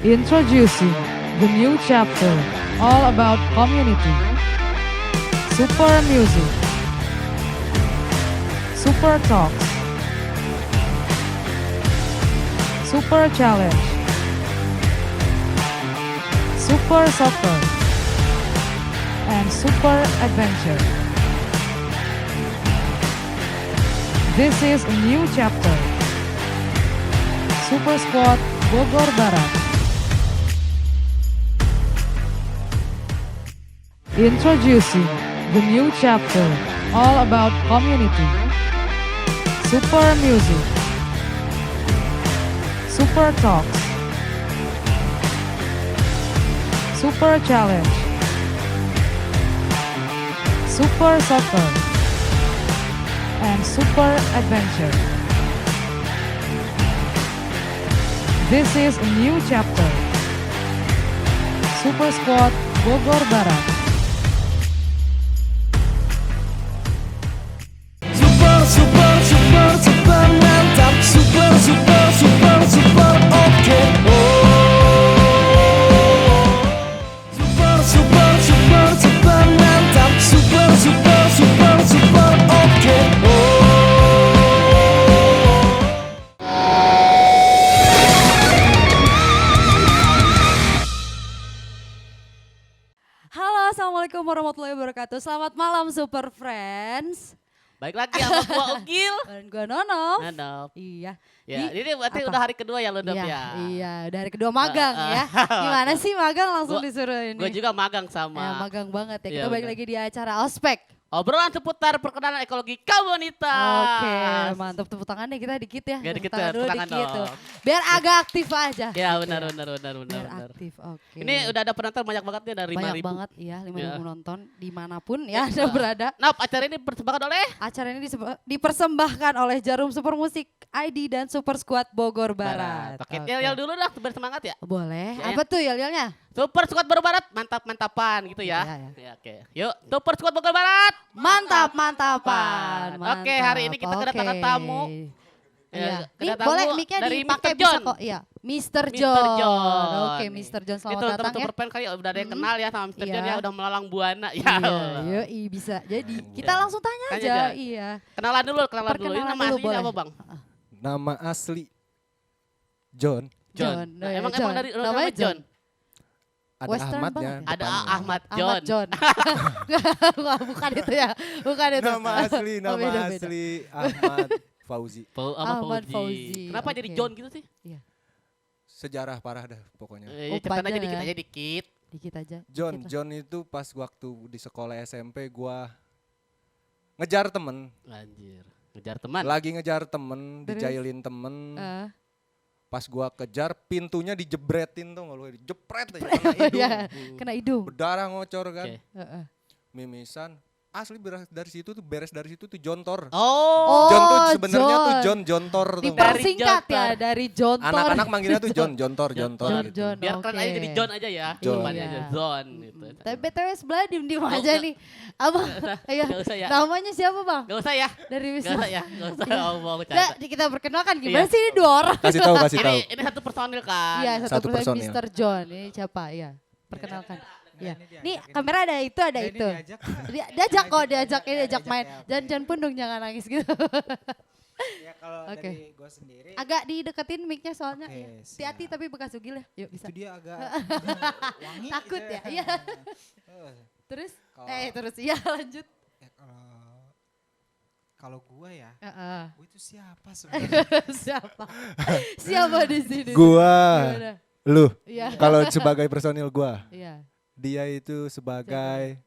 Introducing the new chapter, all about community. Super music. Super talks. Super challenge. Super soccer. And super adventure. This is a new chapter. Super Squad Bogor Barat. Introducing the new chapter, all about community. Super music. Super talks. Super challenge. Super soccer. And super adventure. This is a new chapter. Super Squad Bogor Barat. Super mantap. Super oke. Super mantap. Super oke. Halo, assalamualaikum warahmatullahi wabarakatuh. Selamat malam Super Friends. Baik lagi sama gua Ogil. Dan gue Nono. Nanop. Iya. Ya, ini berarti apa? udah hari kedua ya lu Nop Iya, ya. iya, udah hari kedua magang ya. Gimana sih magang langsung Gua- disuruh ini? Gua juga magang Ya, sama. magang banget ya. Iya, Kita balik benar. lagi di acara Ospek. Obrolan seputar perkenalan ekologi komunitas. Oke, mantap tepuk tangan nih kita dikit ya. Ya, Tepuk dikit tangan ya, dulu tepuk tangan dikit tuh. dong. Biar agak aktif aja. Ya, benar. Biar aktif, oke. Ini udah ada penonton banyak banget nih dari banyak 5.000. banget ya, 5.000 Ya. penonton dimanapun ya Anda berada. Nop, acara ini dipersembahkan oleh Acara ini dipersembahkan oleh Jarum Super Musik ID dan Super Squad Bogor Barat. Paket Oke. yel dulu dah bersemangat ya. Boleh. Ya, Apa tuh yel-yelnya? Super Squad Bogor Barat, mantap-mantapan gitu ya. Iya, Ya, oke. Yuk, Super Squad Bogor Barat. Mantapan. Oke, hari ini kita kedatangan tamu. Iya. Ya, Nih, kedatangan boleh tamu mic-nya dari dipakai Mr. bisa John. kok. Iya, Mr. Mr. John. John. Oke, Mr. John selamat Itu datang ya. teman-teman kali udah ada yang kenal ya sama Mr. John Iya. ya, udah melalang buana. Ya Iya, Allah. yoi, bisa. Jadi kita langsung tanya Tanya aja. aja. Iya. Kenalan dulu. Ini Perkenalan nama dulu aslinya boleh. apa Bang? Nama asli John. John. Nah, Ya, emang John. dari Namanya nama John. Ada Western Ahmadnya. banget. Ada depannya. Ahmad Ahmad John. John. Wah, bukan itu ya. Bukan itu. Nama asli, Oh, nama beda-beda. asli Ahmad Fauzi. Ahmad Ahmad Fauzi. Kenapa jadi Oke. John gitu sih? Sejarah parah dah pokoknya. Oh, Ceritain aja panjang dikit ya. aja dikit. Dikit aja. John, dikit lah. John itu pas waktu di sekolah SMP gua ngejar temen. Anjir. Ngejar teman. Lagi ngejar temen, Terus? dijailin temen. Eh, Pas gua kejar pintunya dijebretin tuh, kalau dijepret aja kena hidung. Iya, kena hidung. Berdarah ngocor kan. Oke. Heeh. Mimisan. Asli beres dari situ tuh jontor. Oh. John tuh Oh, sebenarnya tuh John. jontor tuh. Dipersingkat Dari ya Jontor. dari Jontor. Anak-anak manggilnya tuh jontor John, gitu. John. Biar keren aja Oke. jadi John aja ya. John. Depannya Iya. aja John gitu. Tapi BTW sebelah diem-diem Oh, aja enggak. nih. Apa? Iya. Nggak usah ya. Namanya siapa bang? Gak usah ya. Dari Gak Wisma. usah ya. Gak usah Iya. ngomong Nah, canda. kita perkenalkan gimana Iya. sih ini dua orang? Kasih tahu, kasih tahu. Ini satu personil kan. Iya, Satu satu personil. Mr. John. Ini siapa? Iya. Perkenalkan. Iya. ini Nih diajak, ini. kamera ada itu ada Ini itu. diajak. Diajak kok diajak ini Ya, diajak diajak main. ya, oke. Jangan pun dong jangan nangis gitu. Ya kalau Oke. dari gue sendiri, Agak dideketin mic-nya soalnya. Oke, Iya. Hati-hati siap. tapi bekas ugil ya. Yuk bisa. itu dia agak wangi. Takut gitu ya, iya. Terus? Kalau- Terus iya lanjut. Ya, kalau gue ya, Heeh. gue itu siapa sebenarnya? Siapa? Siapa di sini? Gua, Gimana? lu, Iya. kalau sebagai personil gua, Iya. dia itu sebagai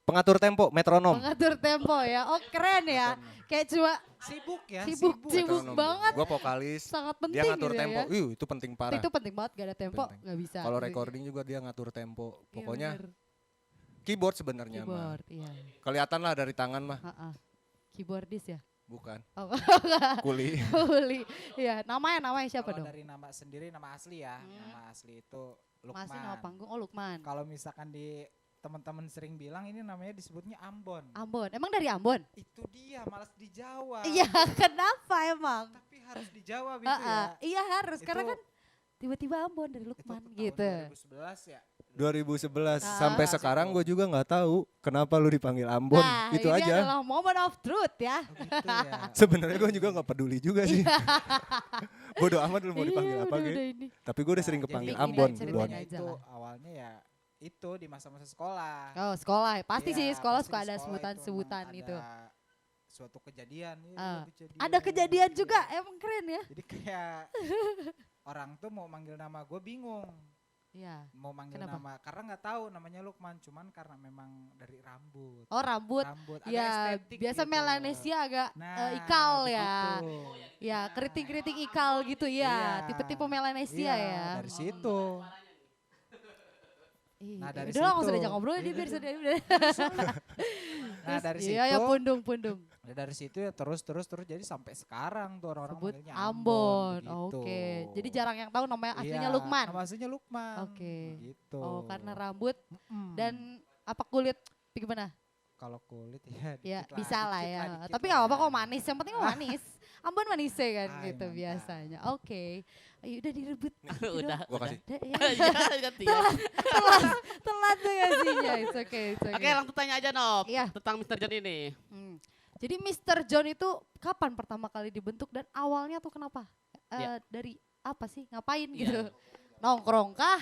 pengatur tempo, metronom. Mengatur tempo ya. Oh keren ya. Kayak cuma Sibuk ya, sibuk Metronom. banget. Gua vokalis, Sangat penting dia ngatur gitu tempo. ya. Itu penting parah. Itu penting banget gak ada tempo Penting. gak bisa. Kalau recording juga dia ngatur tempo. Iya, Pokoknya bener. keyboard sebenarnya mah. Keyboard, iya. Kelihatan lah dari tangan mah, Heeh. Keyboardis ya. bukan. Oh, Kuli. Uli. Iya, namanya siapa Kalau dong? dari nama sendiri, nama asli ya. Nama asli itu Masih nama Lukman. panggung, oh Lukman. Kalau misalkan di teman-teman sering bilang ini namanya disebutnya Ambon. Ambon, emang dari Ambon? Itu dia, malas dijawab. Iya, kenapa emang? Tapi harus dijawab itu Heeh, ya. iya harus, karena Itu kan tiba-tiba Ambon dari Itu Lukman tahun gitu. 2011 ya. 2011 Ah. sampai sekarang gue juga nggak tahu kenapa lu dipanggil Ambon. Nah, Itu ini aja. adalah moment of truth ya. Oh gitu ya. Sebenarnya gue juga nggak peduli juga sih. Bodoh amat lu mau Iya, dipanggil apa gitu. ini. Tapi gue udah sering Nah, kepanggil jadi Ambon ceritain duluan. aja itu lah. awalnya ya itu di masa-masa sekolah. Oh sekolah, pasti sih Iya, sekolah pasti suka di ada sekolah sebutan-sebutan memang itu. ada suatu kejadian. ya, Ah, kejadian. Ada kejadian Iya. juga, emang keren ya. Jadi kayak orang tuh mau manggil nama gue bingung. Iya. Mau manggil Kenapa? nama karena nggak tahu namanya Lukman, cuman karena memang dari rambut. Oh rambut, Rambut agak ya estetik biasa gitu. Melanesia agak Nah, ikal ya. begitu. Ya keriting-keriting ikal gitu ya, Iya. tipe-tipe Melanesia Iya, ya. dari situ. Ih, Nah, dari udah lah nggak usah situ. diajak ngobrol dia biar sudah udah. Nah, dari situ. Iya ya pundung. Dari situ ya terus jadi sampai sekarang tuh orang-orang Sebut manggilnya Ambon. begitu. Oke. Jadi jarang yang tahu namanya aslinya Iya, Lukman. Nama aslinya Lukman. Oke. Gitu. Oh, karena rambut Mm. dan apa kulit gimana? kalau kulit ya Ya dikit bisa lah dikit ya. dikit Tapi lah nggak apa-apa ya. kok manis. Yang penting manis. Ambon manis ya kan Ay, gitu mantap. biasanya. Oke. Ayo udah direbut. Gitu Udah. Gua kasih. Udah, ya. Iya, ganti ya. Telat tuh kasihnya. It's okay. Oke, langsung tanya aja Nop Iya. tentang Mr. John ini. Jadi Mr. John itu kapan pertama kali dibentuk dan awalnya tuh kenapa? Iya. Dari apa sih? Ngapain Iya. gitu? Nongkrong kah?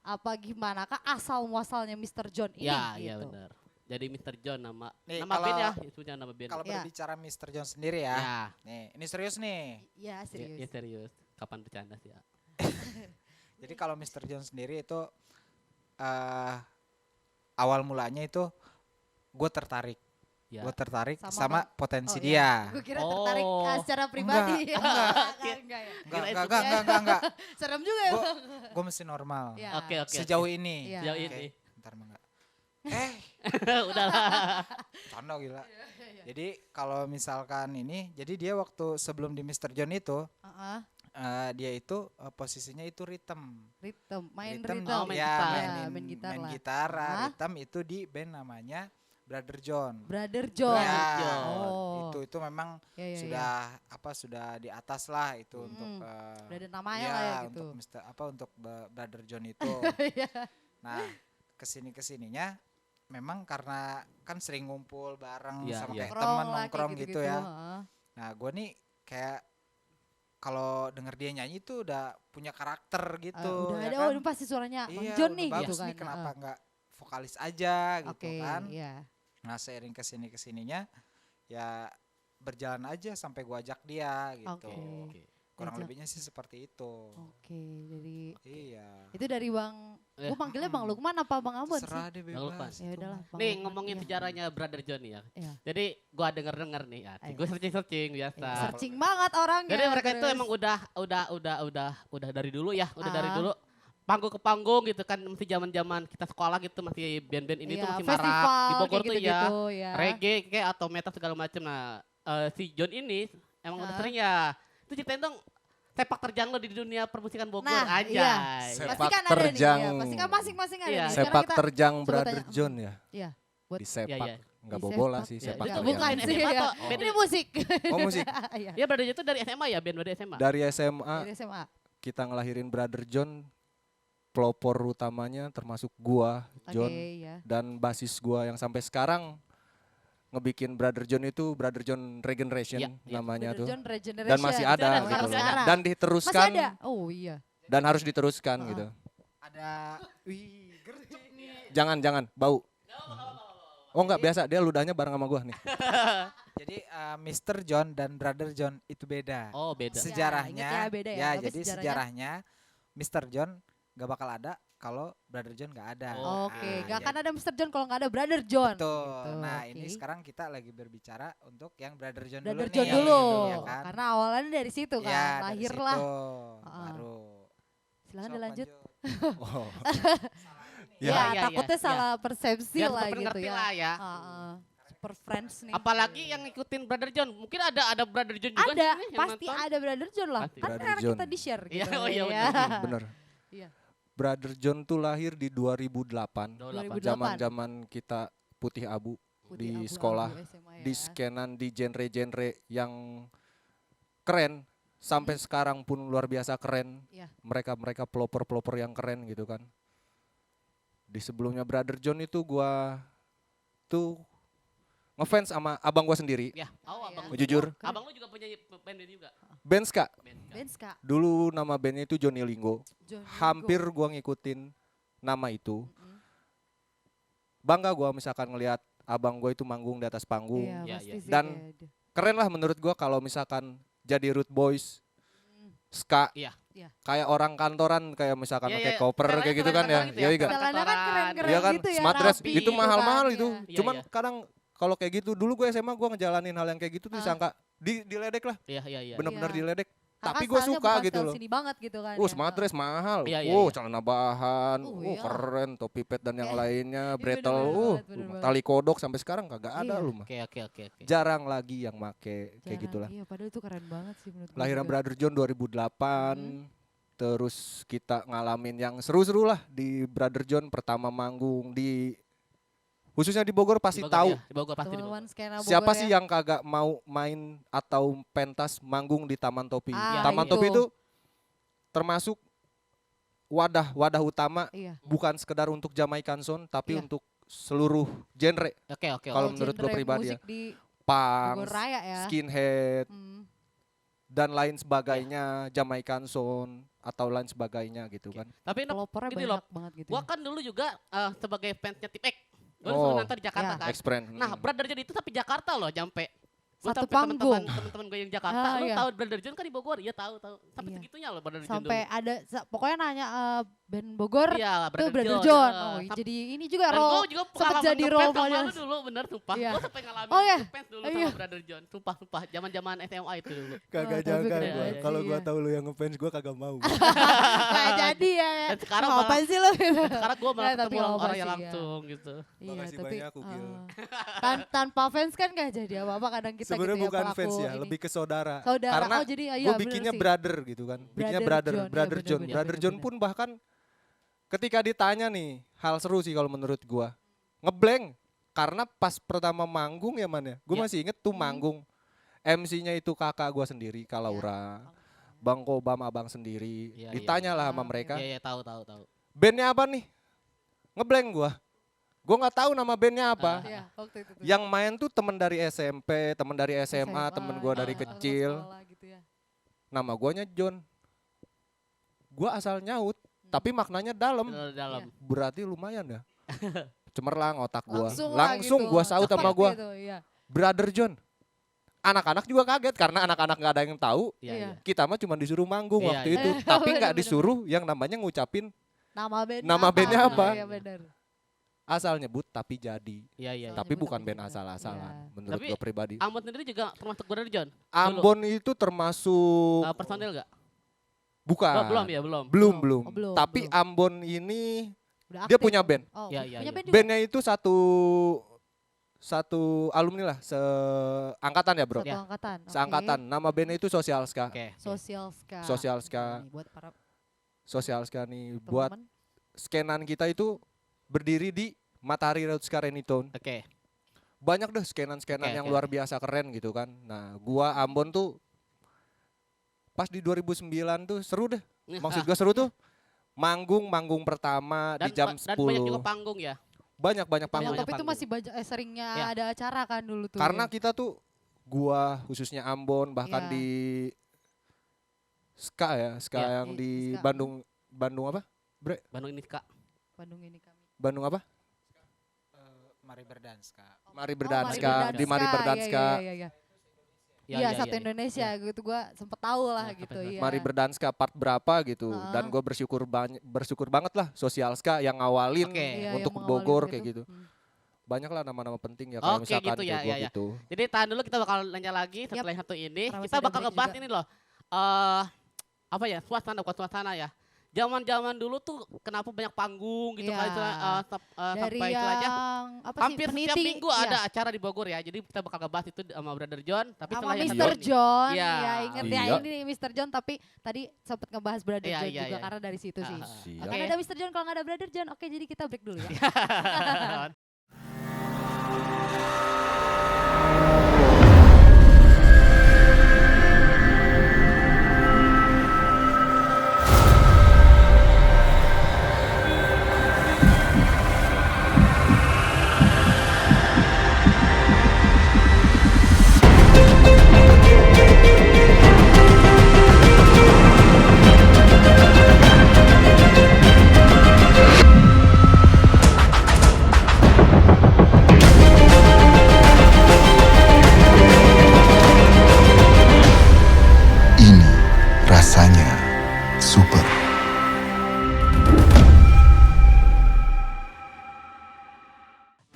Apa gimana kah asal muasalnya Mr. John ini? Iya, iya gitu. benar. Jadi Mr. John nama Nih, nama band kalau- ya, sebutnya nama band. Kalau Iya. berbicara Mr. John sendiri ya. Ya, Nih, ini serius nih. Iya serius. ya serius. Kapan bercanda sih ya? Jadi kalau Mr. John sendiri itu awal mulanya itu gue tertarik. Ya. Gue tertarik Sama sama Bang- potensi Oh, dia. Gue kira tertarik Oh. secara pribadi. Enggak ya. Enggak. Serem juga ya. Bang. Gue mesti normal. Ya. Oke, oke. Sejauh ini. Iya. Sejauh Oke, ini. Bentar mah enggak. Udahlah. Canda gila. Jadi kalau misalkan ini, jadi dia waktu sebelum di Mr. John itu, Heeh. dia itu posisinya itu rhythm. Main Rhythm, rhythm. main ya, gitar. Main gitar main lah. gitar, Ah. rhythm itu di band namanya Brother John. Brother John. Ya, John. Oh. itu memang Ya, ya, sudah sudah di atas lah itu untuk Udah ada namanya ya, lah ya gitu. untuk Brother John itu. Iya. Nah, kesininya memang karena kan sering ngumpul bareng Iya, sama iya. kayak teman lah, kayak nongkrong gitu ya. heeh. Nah, gue nih kayak kalau denger dia nyanyi tuh udah punya karakter gitu. Udah ya ada, kan? oh ini pasti suaranya Bang Iya, John udah nih bagus gitu kan. nih, kenapa heeh. nggak vokalis aja gitu Oke, kan. iya. Nah, seiring kesininya ya berjalan aja sampai gua ajak dia gitu. Oke. Kurang Ajak. lebihnya sih seperti itu. Oke, jadi Iya. itu dari Bang, Ya. gue panggilnya Bang Lukman apa Bang Ambon sih? Terserah deh Bang Lukman. bebas. Ya udahlah. Bang Nih Lukman, ngomongin iya. sejarahnya Brother John ya. Iya. Jadi gua denger nih ya. Ayo. Gue searching biasa. Searching banget orangnya. Jadi mereka itu terus. emang udah dari dulu ya, udah dari Ah. dulu panggung ke panggung gitu kan, masih zaman-zaman kita sekolah gitu, masih band-band ini tuh Iya, masih marak festival, di Bogor kayak tuh ya, gitu-gitu, ya. reggae kayak atau metal segala macam. Nah, si John ini emang udah Ah. sering ya. Itu ceritain dong sepak terjang lo di dunia permusikan Bogor Nah, aja. iya. Sepak Pasti kan ada nih, terjang. ya. Pasti kan masing-masing ada Iya. nih. Sekarang Sepak kita terjang coba Brother tanya. John ya. Iya. Buat Di sepak. Iya, iya. Enggak Di bobola sepak. sih Iya, sepak itu terjang. bukan sih SMA ya. atau beda? Ini musik. Oh, musik. Iya. Ya Brother John itu dari SMA ya, band dari SMA. Dari SMA Dari SMA. kita ngelahirin Brother John, pelopor utamanya termasuk gua, John, Oke, ya. dan basis gua yang sampai sekarang ngebikin Brother John itu Brother John Regeneration Iya, iya. namanya Brother tuh. John Regeneration. Dan masih Itu ada ada gitu sekarang, loh. masih ada. Dan Masih diteruskan ada. Oh iya. dan harus diteruskan Ah. gitu. Ada wih, gercep nih. Jangan bau. Oh enggak, biasa dia ludahnya bareng sama gua nih. Jadi Mr. John dan Brother John itu beda. Oh, beda. Sejarahnya ingat ya, beda ya. Tapi jadi sejarahnya Mr. John gak bakal ada kalau Brother John gak ada. Oh, Oke, Nah, gak ya akan ada Mr. John kalau gak ada Brother John. Betul. Gitu, Nah, oke. ini sekarang kita lagi berbicara untuk yang Brother John Brother dulu John nih. dulu. Ya kan? Karena awalnya dari situ kan. Ya, dari Lahirlah. situ, Ah. baru. Silahkan Sok, dilanjut. Oh. Ya, Iya, iya, takutnya iya. salah persepsi Biar lah super gitu ngerti ya. lah ya. Super friends nih. Apalagi yang ngikutin Brother John. Mungkin ada Brother John juga ada, sih yang pasti nonton. ada Brother John lah. Pasti. Kan Brother karena John. kita di-share Iya, gitu. oh iya, ya. Bener. Iya. Brother John tuh lahir di 2008. 2008. Zaman-zaman kita putih abu Putih di abu-abu sekolah, SMA ya. di skenan, di genre-genre yang keren sampai sekarang pun luar biasa keren. Iya. Mereka pelopor-pelopor yang keren gitu kan. Di sebelumnya Brother John itu gua tuh ngefans sama abang gua sendiri. Ya, abang Iya. lu. Jujur. Abang lu juga punya band juga. Band ska. Band. Benska. Dulu nama bandnya itu Johnny Lingo. John Hampir Lingo. gua ngikutin nama itu. Mm-mm. Bangga gua misalkan ngelihat abang gua itu manggung di atas panggung. Iya, Iya, pasti iya. sih. Dan iya. Keren lah menurut gua kalau misalkan jadi Root Boys, Mm. ska, Iya. kayak orang kantoran kayak misalkan Iya, pakai iya. koper Setelannya kayak gitu kan ya. keren-keren gitu ya, Iya enggak? keren. Celana kan keren-keren Iya kan, gitu ya. smart dress rapi itu gitu mahal-mahal kan, itu. iya. Iya, Cuman iya. kadang kalau kayak gitu dulu gue SMA gue ngejalanin hal yang kayak gitu disangka diledek lah, Iya. bener-bener Iya. diledek. Karena Tapi gue stylenya suka bukan gitu style loh. sini banget gitu kan. Smart dress mahal. Iya, iya, iya. Celana bahan. Iya. Keren, topi pet dan yang Iya. lainnya, Iya, bretel. bener banget. Tali kodok sampai sekarang kagak ada Iya. lu mah. Oke. Jarang lagi yang make kayak Jarang, gitulah. Iya, padahal itu keren banget sih menurut gue. Lahiran juga. Brother John 2008. Terus kita ngalamin yang seru-seru lah di Brother John pertama manggung di khususnya di Bogor pasti Di Bogor, tahu ya, di Bogor pasti di Bogor. Teman-teman skena Bogor siapa ya. sih yang kagak mau main atau pentas manggung di Taman Topi. Ah, Taman itu. Topi itu termasuk wadah utama Iya. bukan sekedar untuk Jamaican Sound tapi Iya. untuk seluruh genre. Oke. Kalau Oh, menurut gue genre pribadi musik di punk, Bogor Raya ya. skinhead Hmm. dan lain sebagainya, Jamaican Sound atau lain sebagainya gitu kan. Tapi Pelopornya gini banyak loh, banget gitu. gua ya. kan dulu juga sebagai fansnya Tip X. Gue Oh. nonton di Jakarta Ya. kan. Experience. Nah, Brother John itu tapi Jakarta loh, nyampe. Gua Satu sampai panggung. teman-teman gue yang Jakarta, Ah, lu iya. tahu Brother John kan di Bogor? Iya tahu. Sampai Iya. segitunya loh Brother John Sampai dulu. ada pokoknya nanya band Bogor Iya, itu Brother John. Oh, Sam- jadi ini juga Dan role gue juga sempet pengalaman jadi ngefans role sama model. lu dulu, bener sumpah. Iya. Gue sampai ngalamin Oh, iya. ngefans dulu Iya. sama Brother John. Sumpah. Zaman-zaman SMA itu dulu. Kagak Wah, tapi jangka keren gua. ya, Kalau gua iya. tahu lu yang ngefans gua kagak mau. Nggak jadi ya. Dan sekarang Ngapain sih lo? Sekarang gue malah Nah, tapi ketemu nggak apa-apa orangnya sih, ya. langsung gitu. Iya, Makasih tapi banyak, Ugil. tanpa fans kan gak jadi apa-apa kadang kita Sebenarnya gitu bukan pelaku fans ya, ini. lebih ke saudara. Saudara. Karena Oh, jadi iya gue bener bikinnya sih. brother gitu kan. Bikinnya Brother brother, John, iya, brother bener, John. bener, Brother bener, John bener. pun bahkan ketika ditanya nih, hal seru sih kalau menurut gua. Ngeblank karena pas pertama manggung ya man ya. Gue Ya. masih inget tuh manggung. MC-nya itu kakak gua sendiri, Kak Laura. Bang Kobam abang sendiri. Iya, Ditanya lah sama Ah, mereka. Iya, tahu. Bandnya apa nih? Ngeblank gua. Gua nggak tahu nama bandnya apa. Iya, waktu itu tuh. Yang main tuh temen dari SMP, temen dari SMA, temen gua dari iya, kecil. sekolah gitu ya. Nama guanya John. Gua asal nyaut, tapi maknanya dalam. Dalam. Berarti lumayan ya. Cemerlang otak gua. lah Langsung gitu, gua saut sama cepet gua. gitu, iya. Brother John. Anak-anak juga kaget karena anak-anak nggak ada yang tahu. Iya, Iya. Kita mah cuma disuruh manggung Iya, waktu iya. itu, tapi nggak Bener-bener. disuruh yang namanya ngucapin Nama band Nama bandnya apa? Iya benar. asal nyebut tapi jadi. Iya. Tapi nyebut bukan tapi band jadi. asal-asalan Iya. menurut Tapi gua pribadi. Ambon sendiri juga termasuk Brother John. Ambon itu termasuk Personil nggak? bukan. Oh, belum ya, belum. Belum. Oh, belum, Tapi belum. Ambon ini Udah dia aktif. punya band. Oh, Iya, iya, punya iya. band juga. Bandnya itu satu alumni lah, seangkatan ya bro. Satu Ya. angkatan. oke. Seangkatan. Nama bandnya itu Sosial Ska. Oke. Sosial Ska. Sosial Ska. Ini buat para Sosial Ska nih buat teman. skenan kita itu berdiri di Matahari Road Ska Renitown. Oke. Banyak deh skenan-skenan Oke, yang oke, luar oke. biasa keren gitu kan. Nah, gua Ambon tuh pas di 2009 tuh seru deh. Maksud gua seru tuh manggung pertama di jam 10. Dan banyak juga panggung ya. Banyak Yang panggung. banyak tapi itu panggung. masih seringnya Ya. ada acara kan dulu tuh. Karena ya. kita tuh gua khususnya Ambon bahkan Ya. di Ska ya, Ska Ya, yang di di Ska. Bandung apa? Bandung ini Kak. Bandung ini kami. Bandung apa? Mari berdansa. Kak. Mari Oh, Berdanska, di Mari Berdanska. Iya. Ya, Iya, ya, satu ya, ya. Indonesia gitu gua sempet tahu lah Ya, gitu sampai iya. Mari Berdanska part berapa gitu. Dan Heeh. gue bersyukur banget lah Sosial Ska yang ngawalin Oke. Iya, untuk yang Bogor mengawali kayak gitu. Hmm. Banyak lah nama-nama penting ya kayak Oke, misalkan gitu kayak ya, gua ya, ya. gitu. Jadi tahan dulu kita bakal nanya lagi setelah yang satu ini. Karena Kita masih ada bakal break ngebahas juga. ini loh. Apa ya? Suasana ya. Zaman-zaman dulu tuh kenapa banyak panggung gitu Iya. kan Dari sampai istilahnya yang apa sih hampir setiap peniti, minggu iya. ada acara di Bogor ya. Jadi kita bakal ngebahas itu sama Brother John. Tapi sama setelah yang Mr. satu ini. John. Iya. Ya, inget ya Iya. ini Mr. John tapi tadi sempat ngebahas Brother Iya, John iya, juga iya. karena dari situ sih. Siap. Oke. Kan ada Mr. John kalau nggak ada Brother John. Oke, jadi kita break dulu ya.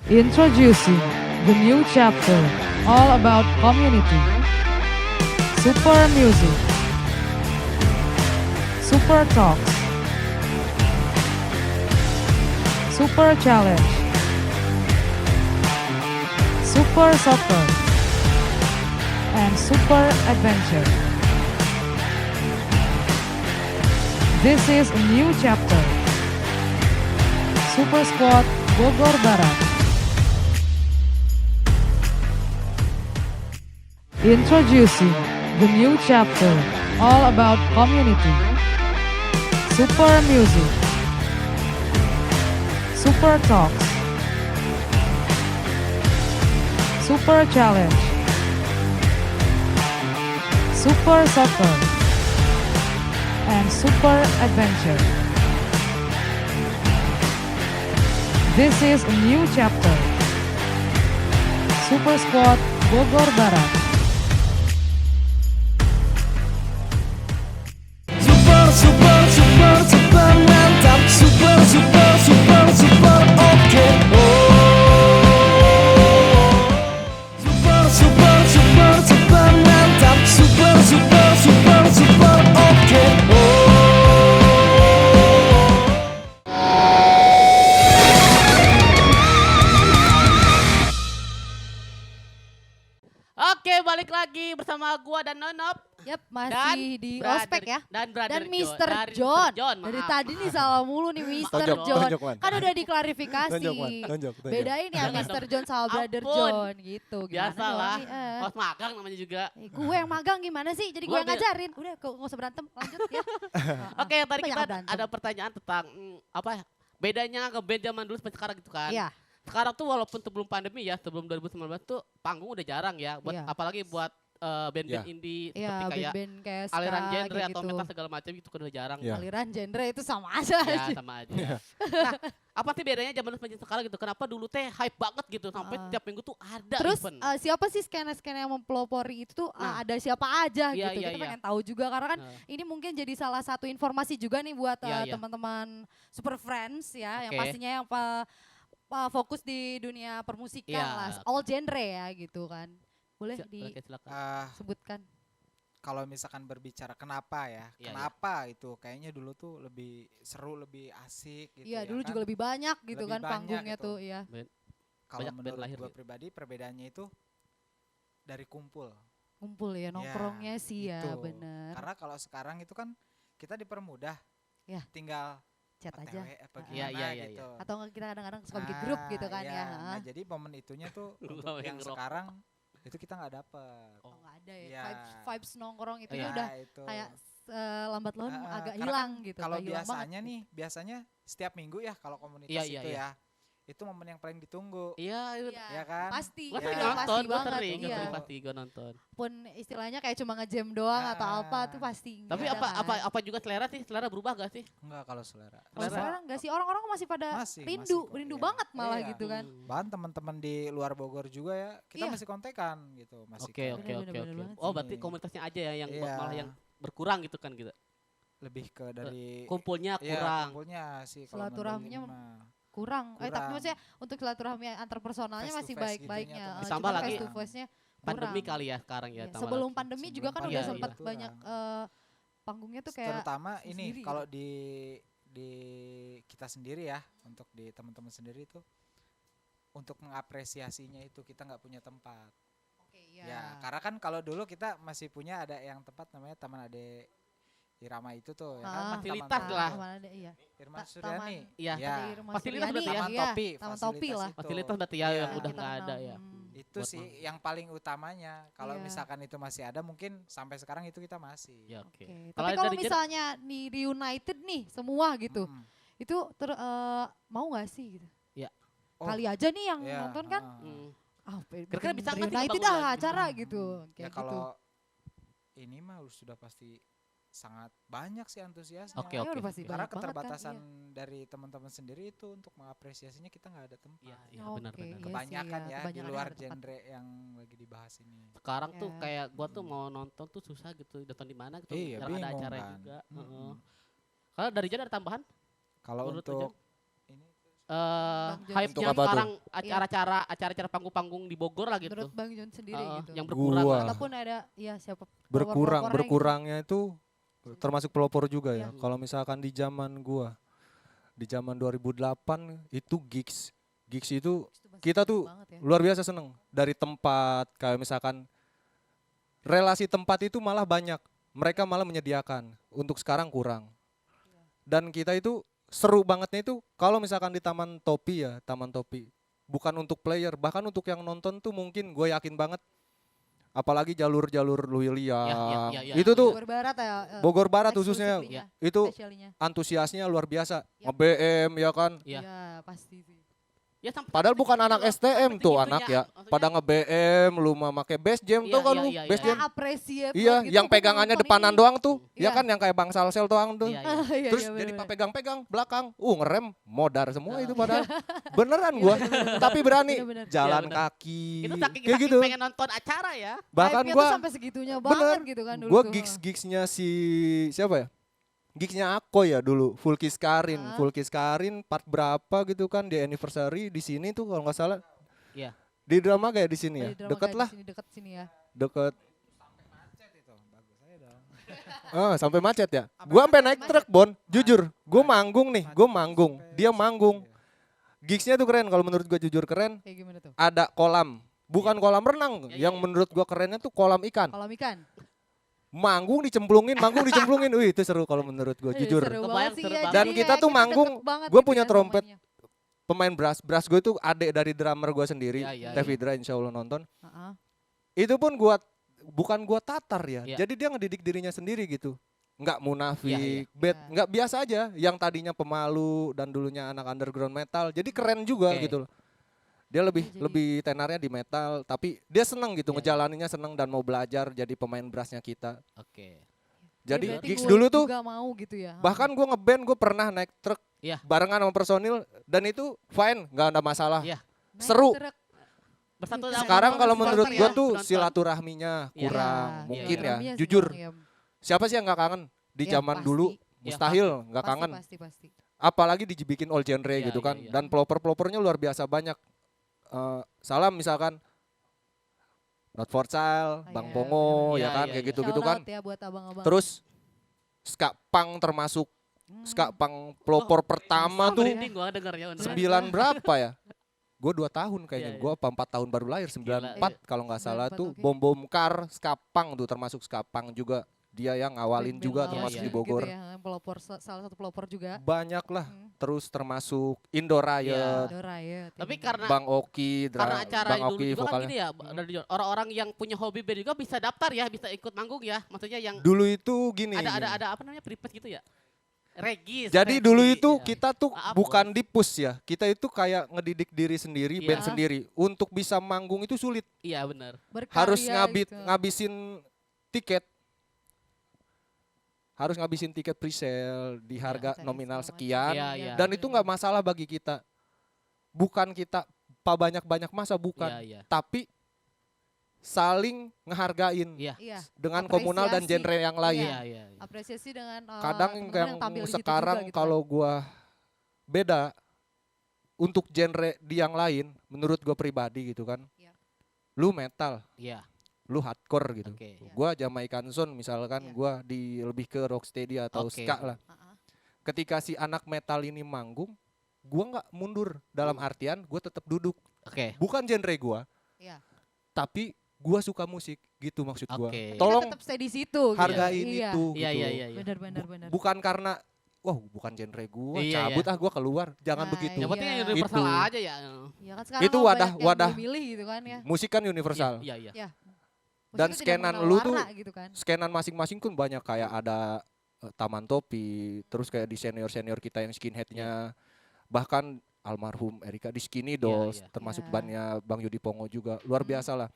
Introducing the new chapter, all about community. Super music. Super talks. Super challenge. Super soccer. And super adventure. This is a new chapter. Super Squad Bogor Barat. Introducing the new chapter, all about community. Super music. Super talks. Super challenge. Super soccer. And super adventure. This is a new chapter. Super Squad Bogor Barat. Super mantap. Super oke. Super mantap. Super oke. Oke, balik lagi bersama gua dan Nonop. Yap, masih di ospek ya. Dan Brother Dan Mr. dari John. Mr. John, Dari maaf. tadi nih salah mulu nih Mr. Tonjok, John. tonjok, Man. Kan udah diklarifikasi. Tonjok. Bedain ya Jangan Mr. dong. John sama Brother Ampun. John gitu. Gimana Biasalah, dong nih, pos magang namanya juga. Gue yang magang gimana sih? Jadi gue Gua yang ngajarin. Udah gak usah berantem, lanjut ya. Oke, tadi Banyak kita berantem. ada pertanyaan tentang apa ya, bedanya ke band zaman dulu sampai sekarang gitu kan. Iya. Sekarang tuh walaupun sebelum pandemi ya, sebelum 2019 tuh panggung udah jarang ya, buat Iya. apalagi buat band-band Iya. indie Iya, seperti kayak band-band kayak ska, aliran genre kayak atau gitu. metal segala macam itu kan udah jarang. Iya. Aliran genre itu sama aja. Ya, sama aja. Nah, apa sih bedanya zaman dulu sama sekarang gitu? Kenapa dulu teh hype banget gitu sampai tiap minggu tuh ada Terus event. siapa sih skena-skena yang mempelopori itu tuh Nah. ada siapa aja Iya, gitu. iya, Kita iya. pengen tahu juga karena kan Nah, ini mungkin jadi salah satu informasi juga nih buat Iya, iya. teman-teman Super Friends ya yang Oke. pastinya yang fokus di dunia permusikan Iya. lah, all genre ya gitu kan. Boleh oke, silakan. disebutkan. Kalau misalkan berbicara kenapa ya, Iya, kenapa itu kayaknya dulu tuh lebih seru, lebih asik gitu Iya, ya dulu kan. juga lebih banyak gitu Lebih kan banyak panggungnya gitu. tuh, iya. Kalau banyak band menurut lahir gue gitu. pribadi perbedaannya itu dari kumpul. Kumpul ya nongkrongnya sih ya, gitu. bener. Karena kalau sekarang itu kan kita dipermudah, Ya. tinggal Chat aja. OTW apa Ah. gimana Iya, iya, gitu. Atau nggak kita kadang-kadang suka bikin grup gitu kan iya. ya. Nah jadi momen itunya tuh untuk Glowing yang rock. sekarang itu kita nggak dapet. Oh, nggak ada ya. Iya. Vibes nongkrong itu Iya. udah itu. kayak lambat laun agak Karena hilang kan gitu. Kalau udah hilang banget biasanya gitu. nih, biasanya setiap minggu ya kalau komunitas Iya, iya, itu iya. ya, itu momen yang paling ditunggu. Iya, Ya kan? Pasti. gue Iya. sering Udah nonton, pasti gue banget. sering, gue Iya. sering pasti gue nonton. Pun istilahnya kayak cuma ngejam doang atau Ah. apa tuh pasti. Tapi ada apa kan. juga selera sih? Selera berubah gak sih? Enggak kalau selera. Kalau selera? sekarang enggak sih, orang-orang masih pada Masih rindu, kok, rindu iya. banget malah Iya. gitu kan. Bahkan teman-teman di luar Bogor juga ya, kita Iya. masih kontekan gitu, masih Oke, kayak oke, Bener, oke, bener, bener oke. banget Oh, sih. berarti komunitasnya aja ya yang Iya. malah yang berkurang gitu kan gitu. lebih ke dari Kumpulnya iya, kurang. kumpulnya sih kalau menurut Silaturahminya ini mah. Kurang. Tapi Kurang. maksudnya untuk silaturahmi antar personalnya Face to masih face baik-baiknya. gitunya tuh Ditambah Cuma lagi face to face-nya Pandemi kurang. kali ya sekarang ya. Iya, tambah sebelum lagi. pandemi juga kan Sebelum udah pandemi sempat itu banyak panggungnya tuh kayak terutama ini sendiri kalau di kita sendiri ya, untuk di teman-teman sendiri itu untuk mengapresiasinya itu kita nggak punya tempat. oke, Ya, karena kan kalau dulu kita masih punya ada yang tempat namanya Taman Ade Irama itu tuh ya kan. Ah. Fasilitas Taman- lah. Taman ada, iya. Irma Ta- Suryani. Iya. Ya. Ada Irma Fasilitas Suryani, berarti ya? Taman iya. Topi, Taman Topi fasilitas lah. itu. Fasilitas berarti ya Iya. yang udah Kita nggak ada kenal. ya. Itu Buat sih main. yang paling utamanya. Kalau Iya. misalkan itu masih ada, mungkin sampai sekarang itu kita masih. Ya oke. Oke. Kalau Tapi kalau dari Jen- misalnya nih reunited nih semua gitu, Mm-mm. itu mau nggak sih gitu? Iya. Oh, Kali aja nih yang iya, nonton kan, Hmm. bikin Kira-kira bisa nggak sih reunited ngebangun dah lagi? acara gitu. Ya Kayak gitu. kalau ini mah sudah pasti sangat banyak sih antusiasnya. Oke, Ya, oke. udah pasti Karena banyak banget kan, keterbatasan iya. dari teman-teman sendiri itu untuk mengapresiasinya kita nggak ada tempat. Iya, iya Oke, benar-benar. iya. Kebanyakan sih, ya, di kebanyakan luar ada tempat. genre yang lagi dibahas ini. Sekarang tuh Ya. kayak gua tuh mau nonton tuh susah gitu. Nonton di mana gitu. Iya, jarang ada bingung acara kan. juga. Mm-mm. Heeh. Kalau dari Jan ada tambahan? Kalau Menurut untuk Jan? ini tuh Bang John. hype Untuk yang apa tuh? sekarang acara-acara panggung-panggung di Bogor lah gitu. Menurut Bang John sendiri gitu. Yang berkurang Gua. lah. Ataupun ada ya siapa Berkurang, pelopor-pelopornya berkurangnya itu termasuk pelopor juga ya. Iya. Kalau misalkan di zaman gua, di zaman 2008 itu gigs. Gigs itu gitu. Itu kita masih tuh banget ya. luar biasa seneng. Dari tempat, kayak misalkan relasi tempat itu malah banyak. Mereka malah menyediakan. Untuk sekarang kurang. Dan kita itu seru bangetnya itu kalau misalkan di Taman Topi ya, Taman Topi. Bukan untuk player, bahkan untuk yang nonton tuh mungkin gue yakin banget. Apalagi jalur-jalur Luiliang. Ya. Itu tuh Bogor Barat ya. Bogor Barat khususnya exclusively-nya, itu spesialnya. antusiasnya luar biasa. Ya. Nge-BM ya kan. Iya. Iya, pasti sih. Ya, Padahal bukan anak STM tuh anak ya. Pada nge-BM, lu mah make bass jam Iya, tuh kan iya, lu, iya, bass iya. jam. Appreciate Iya, gitu, yang aku pegangannya nonton depanan ini. doang tuh. Ya Iya. kan yang kayak Bang Salsel doang tuh. Iya. Iya, Terus iya, jadi bener-bener. pegang-pegang belakang. Ngerem modar semua itu padahal. Beneran gua. Tapi berani Bener-bener. jalan Iya, bener. kaki. Itu saking Kayak gitu. pengen nonton acara ya. Bahkan Hype-nya tuh gua sampai segitunya bener. banget gitu kan dulu Gua tuh. gigs-gigsnya si siapa ya? Gigsnya Ako ya dulu, Full Kiss Karin. Ah. Full Kiss Karin part berapa gitu kan di anniversary di sini tuh kalau nggak salah. Iya. Di drama kayak di sini ya. Di drama Deket kayak lah, di sini, deket sini ya. deket. Macet itu, bagus aja dong. Sampai macet ya. Gua sampai naik truk, Bon. Jujur, gua manggung nih, gua Macet manggung. sampai Dia situ manggung. ya. Gigsnya tuh keren kalau menurut gua jujur keren. Kayak gimana tuh? Ada kolam, bukan kolam renang. Iya, Yang iya. menurut gua kerennya tuh kolam ikan. Kolam ikan. Manggung dicemplungin. Wih, itu seru kalau menurut gua jujur. Seru Kebayang, banget sih seru ya. banget. Dan Jadi kita kayak tuh manggung, deket banget gua gitu punya ya trompet. samanya. Pemain brass gue tuh adek dari drummer gua sendiri. Iya, iya, Tevidra insya Allah nonton. Heeh. Itu pun bukan gua tatar ya. Iya. Jadi dia ngedidik dirinya sendiri gitu. Nggak munafik, Iya, bad, Iya. nggak biasa aja. Yang tadinya pemalu dan dulunya anak underground metal, jadi keren juga Oke. gitu loh. Dia lebih Jadi- lebih tenarnya di metal, tapi dia seneng gitu Iya, ngejalaninnya seneng dan mau belajar jadi pemain brassnya kita. Oke. Jadi Berarti gigs ngulik dulu tuh, juga mau gitu ya. bahkan gua ngeband, gue pernah naik truk Iya. barengan sama personil dan itu fine, nggak ada masalah. Iya. Naik seru. truk. Bersatu Sekarang sama Sekarang kalau supporter menurut ya, gua tuh penonton. silaturahminya Iya. kurang, Iya, mungkin ya. silaturahminya sih Jujur, kurang, ya. siapa sih yang nggak kangen di Ya, zaman pasti. dulu? Ya, Mustahil nggak Pasti, kangen. Pasti. Apalagi dibikin all genre Iya, gitu iya, kan. iya. Dan pelopor-pelopornya luar biasa banyak. Salam misalkan Not for Child, Oh, Bang iya, Pongo bener. ya Iya, kan iya, kayak iya. gitu-gitu Shout kan. out ya buat abang-abang. Terus ska punk termasuk ska punk pelopor pertama tuh Merinding gua dengernya. beneran. 9 berapa ya? Gue 2 tahun kayaknya, Iya, iya. gue 4 tahun baru lahir, 94 kalau nggak salah 94, tuh. oke. Bom Bom Kar, ska punk tuh termasuk ska punk juga. Dia yang ngawalin Band-band juga lawas termasuk iya. di Bogor. Gitu ya, pelopor, salah satu pelopor juga. Banyak lah, Hmm. terus termasuk Indo Riot, Dora ya. Tapi Tim. karena Bang Oki, karena acara Bang dulu Oki juga kan vokalnya. gini ya, dari orang-orang yang punya hobi band juga bisa daftar ya, bisa ikut manggung ya. Maksudnya yang Dulu itu gini. ada apa namanya private gitu ya. Regis. Jadi Regi, dulu itu ya. kita tuh Apa? bukan di push ya. Kita itu kayak ngedidik diri sendiri, Iya. band sendiri. Untuk bisa manggung itu sulit. Iya benar. Harus Berkarya gitu. ngabisin tiket. Harus ngabisin tiket presale di harga Tes, nominal segala sekian. Iya, iya. Dan itu nggak masalah bagi kita. Bukan kita banyak-banyak masa, bukan. Iya, iya. Tapi saling ngehargain Iya. Iya. dengan komunal dan Apresiasi. genre yang lain. Iya, iya. iya. Apresiasi dengan Kadang teman-teman yang tampil di situ sekarang juga gitu kalau gua beda untuk genre di yang lain, menurut gua pribadi gitu kan. Iya. Lu metal, Iya. lu hardcore gitu. Oke. Gua Jamaican Sound misalkan, Iya. gua di lebih ke rocksteady atau Oke. ska lah. kan. Ah, ah. Ketika si anak metal ini manggung, gua nggak mundur dalam artian gua tetap duduk. Oke. Bukan genre gua, Iya. tapi gua suka musik gitu maksud gua. Oke. Tolong Kita tetap stay di situ. gitu. hargain Iya. itu Iya, gitu. iya, iya, iya. Benar. Bukan karena wah bukan genre gua, Iya, cabut iya. gua keluar. Jangan Nah, begitu. Yang penting yang Iya. universal Itu. aja ya. Ya kan sekarang Itu kalau wadah- banyak yang wadah. milih gitu kan ya. Musik kan universal. Iya, iya. Ya. Dan Musik tidak scanan mengenal lu tuh warna gitu kan. Scanan masing-masing pun banyak kayak ada Taman Topi, terus kayak di senior-senior kita yang skinheadnya, bahkan almarhum Erika di Skinny Dolls, iya. termasuk Iya. bannya Bang Yudi Pongo juga, luar biasa lah.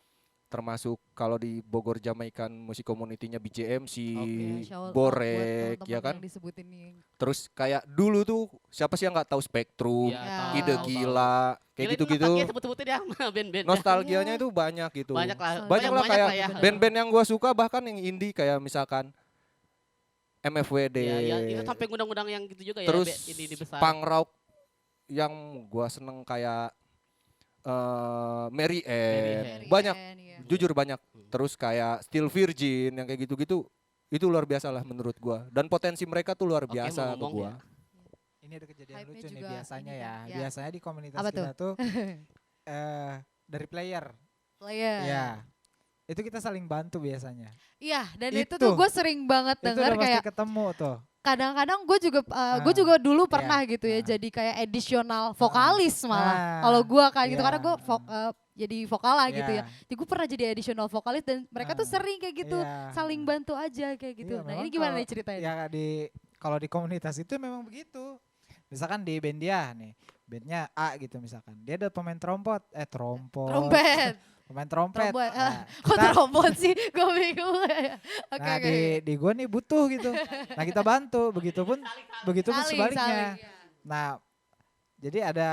Termasuk kalau di Bogor Jamaican musik community-nya BJMC, Oke. Ya, shout out buat Borek, teman-teman ya kan? yang disebutin nih. Terus kayak dulu tuh siapa sih yang nggak tahu Spektrum, Iya, Ya. tahu, Ide tahu, Gila, kayak Gila, gitu-gitu. nostalgia sebut-sebutin ya band-band. Nostalgianya Iya. itu banyak gitu. Banyak lah. Banyak lah kayak ya. band-band yang gua suka bahkan yang indie kayak misalkan MFWD. Iya, iya, itu sampai ngundang-ngundang yang gitu juga ya. Terus ini besar. punk rock yang gua seneng kayak Mary Ann, Ann. banyak, Iya. jujur banyak. Terus kayak Still Virgin yang kayak gitu-gitu, itu luar biasa lah menurut gua. Dan potensi mereka tuh luar Oke, biasa mau ke gua. ngomong Ini ada kejadian Hype-nya lucu nih juga biasanya ini ya. kan, ya. Biasanya di komunitas Apa kita tuh dari player. Player. Ya. Itu kita saling bantu biasanya. Iya, dan itu Itu. tuh gue sering banget Itu denger udah pasti kayak ketemu tuh. kadang-kadang gue juga dulu pernah gitu ya ah. jadi kayak additional vokalis malah. Ah, Kalau gue kan gitu iya. karena gue jadi vokal lah gitu ya. Iya. Jadi gue pernah jadi additional vokalis dan mereka tuh Ah, sering kayak gitu iya. saling bantu aja kayak gitu. Iya, Nah memang ini gimana kalau- nih ceritanya? Ya kalau di komunitas itu memang begitu. Misalkan di band dia nih, bandnya A gitu misalkan. Dia ada pemain Trompet. pemain trompet. Trombon. Nah, Kok kita- trombon sih? Gue bingung. Oke nah, oke. di gua nih butuh gitu. Nah, kita bantu, begitupun Saling, sebaliknya. iya. Nah, jadi ada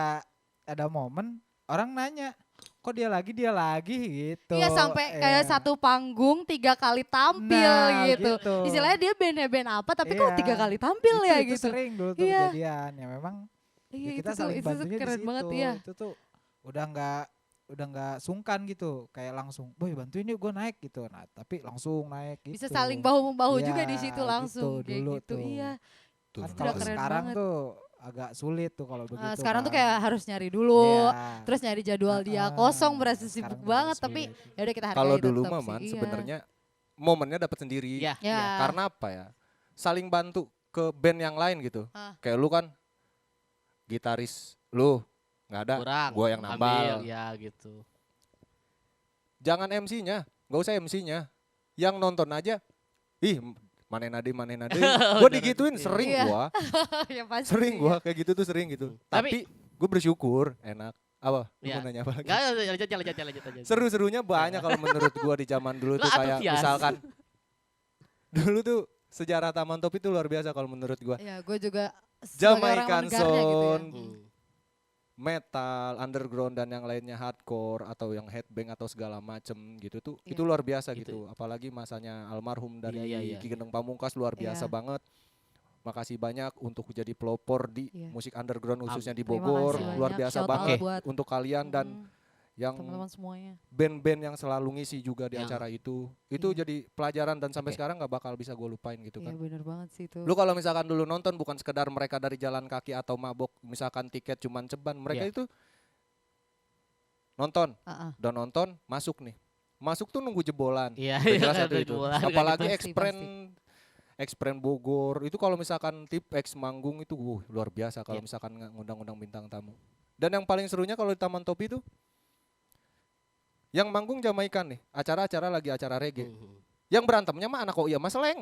momen orang nanya, kok dia lagi gitu. Iya sampai kayak Iya. satu panggung 3 kali tampil Nah, gitu. gitu. Istilahnya dia band apa tapi kok Iya. 3 kali tampil ya itu gitu. sering dulu tuh Iya. kejadian. Ya memang Iya ya kita itu saling tuh bantunya di keren situ. banget ya. Itu tuh udah nggak sungkan gitu, kayak langsung, boy bantuin yuk gue naik gitu. Nah tapi langsung naik gitu. Bisa saling bahu membahu juga Iya, di situ langsung gitu kayak dulu gitu. tuh. Iya. Tuh, Kan Udah kalau keren sekarang banget. tuh agak sulit tuh kalau begitu. Sekarang tuh kan. kayak harus nyari dulu. Iya. Terus nyari jadwal dia Heeh, kosong berasa sekarang sibuk tuh banget sulit. tapi ya udah kita hargai Kalau dulu tetep mah sih, man iya. sebenarnya momennya dapat sendiri. Iya. Ya. Karena apa ya? Saling bantu ke band yang lain gitu. Ah. Kayak lu kan gitaris lu nggak ada, Kurang. gua yang nambal. Ambil, ya gitu. Jangan MC-nya, nggak usah MC-nya. Yang nonton aja, ih mana nade. Gue digituin sering Iya. gua, Ya pasti sering sih, gua kayak gitu tuh sering gitu. Tapi gue bersyukur, enak. Apa? Lu Iya. mau nanya apa lagi? Enggak, lanjut aja. Seru-serunya banyak kalau menurut gua di zaman dulu Lu tuh kayak antusias. misalkan dulu tuh sejarah Taman Topi tuh luar biasa kalau menurut gua. Ya gue juga sebagai orang Jamaican negaranya gitu ya. Sound, Hmm. metal, underground dan yang lainnya hardcore atau yang headbang atau segala macem gitu tuh Iya. itu luar biasa Gitu. gitu. Apalagi masanya almarhum dari Iya. Ki Geneng Pamungkas luar biasa Iya. banget. Makasih banyak untuk jadi pelopor di Iya. musik underground khususnya di Terima Bogor. kasih Luar banyak. biasa Shout out banget buat untuk kalian dan yang teman-teman semuanya. band-band yang selalu ngisi juga di Yang- acara itu. Itu Iya. jadi pelajaran dan sampai Oke. sekarang nggak bakal bisa gue lupain gitu Iya kan. bener banget sih itu. Lu kalau misalkan dulu nonton bukan sekedar mereka dari jalan kaki atau mabok, misalkan tiket cuman ceban, mereka Iya. itu nonton, Ah, ah. udah nonton, masuk nih. Masuk tuh nunggu jebolan. Iya, Udah jelas iya, satu itu. jebolan, kayak Apalagi gitu. Expren Bogor, itu kalau misalkan tip X manggung itu luar biasa kalau Iya. misalkan ngundang-undang bintang tamu. Dan yang paling serunya kalau di Taman Topi itu yang manggung Jamaikan nih, acara-acara lagi acara reggae. Hmm. Yang berantemnya mah anak OIA Mas Leng.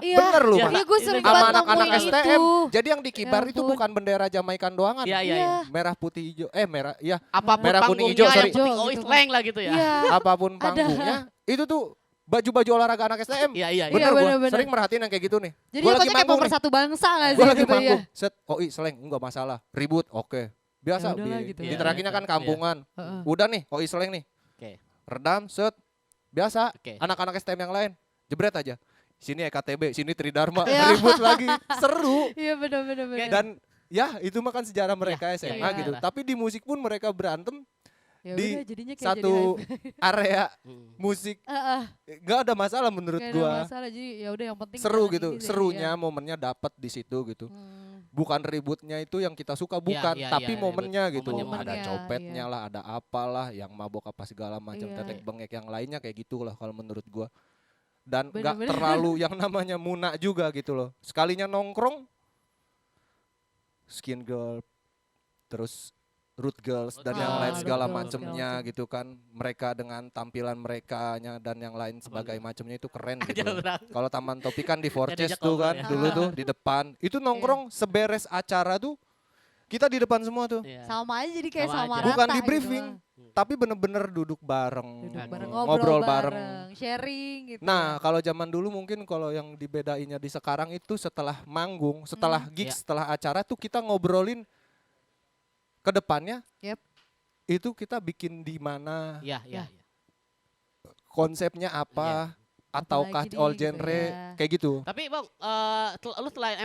Iya. Bener lu, Iya Pak. gue sering Sama banget anak-anak nemuin STM. itu. Jadi yang dikibar Ya itu ampun. bukan bendera Jamaikan doangan. Iya. Iya. Merah putih hijau, merah, ya Apapun Merah, kuning, panggungnya hijau, sorry. yang penting Hijau oh gitu. slang lah gitu ya. Iya. apapun panggungnya, itu tuh baju-baju olahraga anak STM. Iya. Bener Iya, gua bener-bener. sering merhatiin yang kayak gitu nih. Jadi Gua apa lagi kayak manggung nih. pemersatu bangsa gak sih Gue lagi gitu ya? manggung, set, Seleng, enggak masalah, ribut, oke. Biasa, Ya udahlah gitu. di Iya, terakhirnya kan iya. kampungan. Heeh. Udah nih, Seleng nih. Oke. Redam, set, biasa. Oke. Anak-anak STM yang lain, jebret aja. Sini EKTB, sini Tridharma, Iya. ribut lagi, seru. Iya bener-bener. Dan ya itu mah kan sejarah mereka SMA iya. gitu. Tapi di musik pun mereka berantem Ya di udah, jadinya kayak satu area Hmm. musik. Heeh. Gak ada masalah menurut Gak ada gua. masalah jadi ya udah yang penting Seru jalan gitu, ini deh, serunya iya. momennya dapat di situ gitu. Hmm. Bukan ributnya itu yang kita suka, bukan, iya, tapi iya, momennya ribut. gitu. Momennya, Ada copetnya iya. lah, ada apalah, yang mabok apa segala macam, Iya. tetek bengek yang lainnya kayak gitulah kalau menurut gua. Dan nggak Bener-bener. terlalu yang namanya muna juga gitu loh. Sekalinya nongkrong, Skin Girl, terus Root Girls dan yang Ah, lain Root segala Girls, macamnya segala macem. gitu kan. Mereka dengan tampilan merekanya dan yang lain sebagai macamnya itu keren gitu. Jangan loh. berang. Kalau Taman Topi kan di Forces diajak tuh ngobrol kan ya. dulu tuh di depan. Itu nongkrong seberes acara tuh kita di depan semua tuh. Iya. Sama aja jadi kayak Sama sama aja. rata Bukan di gitu briefing, lah. tapi bener-bener duduk bareng, Duduk Hmm. bareng, ngobrol bareng. sharing gitu. Nah, kalau zaman dulu mungkin kalau yang dibedainnya di sekarang itu setelah manggung, setelah gigs, Iya. setelah acara tuh kita ngobrolin ke depannya. Yep. Itu kita bikin di mana, Iya. Ya. konsepnya apa, ataukah lagi nih, all gitu genre ya. kayak gitu. Tapi Bang, lu selain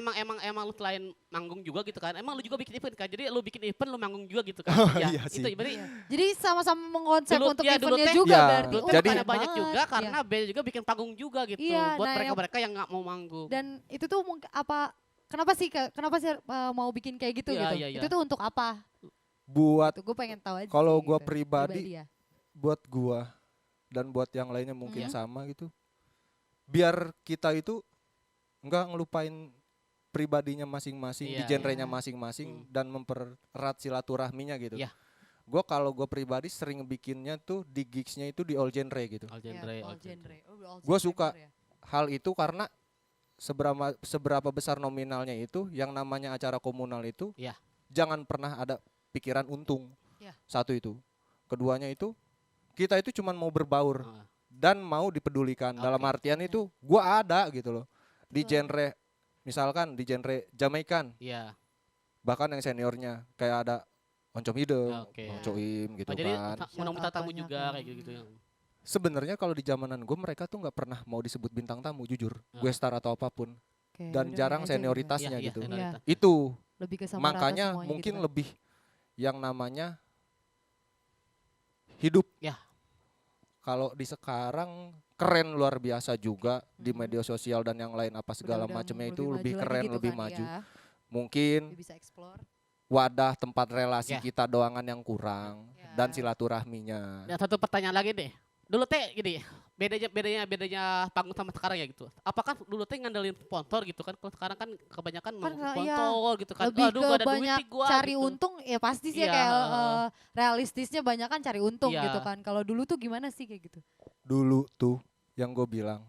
emang lu selain manggung juga gitu kan. Emang lu juga bikin event kan. Jadi lu bikin event lu manggung juga gitu kan. Oh, Ya, iya sih. Itu berarti Jadi sama-sama mengkonsep Dulu- untuk ya, dulu eventnya teh- juga ya, berarti. dulu Oh, teh jadi- makanya banyak banget. juga Iya. karena band juga bikin panggung juga gitu. Iya, Buat nah, mereka-mereka yang nggak mau manggung. Dan itu tuh kenapa sih mau bikin kayak gitu Iya, gitu? iya, iya. Itu tuh untuk apa? Buat Tuh gue pengen tahu aja. kalau sih, gua gitu. pribadi, ya. buat gua dan buat yang lainnya mungkin Iya. sama gitu. Biar kita itu nggak ngelupain pribadinya masing-masing di Iya, genrenya iya. masing-masing dan mempererat silaturahminya gitu. Iya. Kalau gue pribadi sering bikinnya tuh di gigsnya itu di all genre gitu. All Ya, genre, all all genre. genre. Oh, all Gua genre suka. bener ya? Hal itu karena seberapa besar nominalnya itu, yang namanya acara komunal itu, Iya. jangan pernah ada pikiran untung. Iya. Satu itu. Keduanya itu kita itu cuman mau berbaur Ah. dan mau dipedulikan. Dalam Oke. artian itu gua ada gitu loh. Di Betul. genre misalkan di genre Jamaikan, Iya. bahkan yang seniornya kayak ada Oncom Hideng, Oke. Oncoim gitu Oh, jadi kan. menang Shout out tamu banyak juga ya. kayak gitu. Sebenarnya kalau di zamanan gue mereka tuh nggak pernah mau disebut bintang tamu, jujur. Gue star atau apapun. Oke, Dan udah jarang aja gitu. senioritasnya Iya, gitu. iya, Iya. senioritas. Itu Lebih ke sama rata makanya semuanya mungkin gitu kan. lebih yang namanya hidup. Ya. Kalau di sekarang keren luar biasa juga di Mhm. media sosial dan yang lain apa segala Udah macamnya itu maju lebih lagi keren, gitu lebih kan, maju. ya. Mungkin Lebih bisa explore. wadah tempat relasi Ya. kita doangan yang kurang Ya. dan silaturahminya. Dan satu pertanyaan lagi deh. Dulu teh gini, bedanya panggung sama sekarang ya gitu. Apakah dulu teh ngandelin sponsor gitu kan? Kalau sekarang kan kebanyakan mau Kan, sponsor gitu kan. Lebih Aduh, ke gak ada banyak duit nih gua cari gitu. untung ya pasti sih ya Iya, kayak heeh. realistisnya banyak kan cari untung Iya. gitu kan. Kalau dulu tuh gimana sih kayak gitu? Dulu tuh yang gue bilang,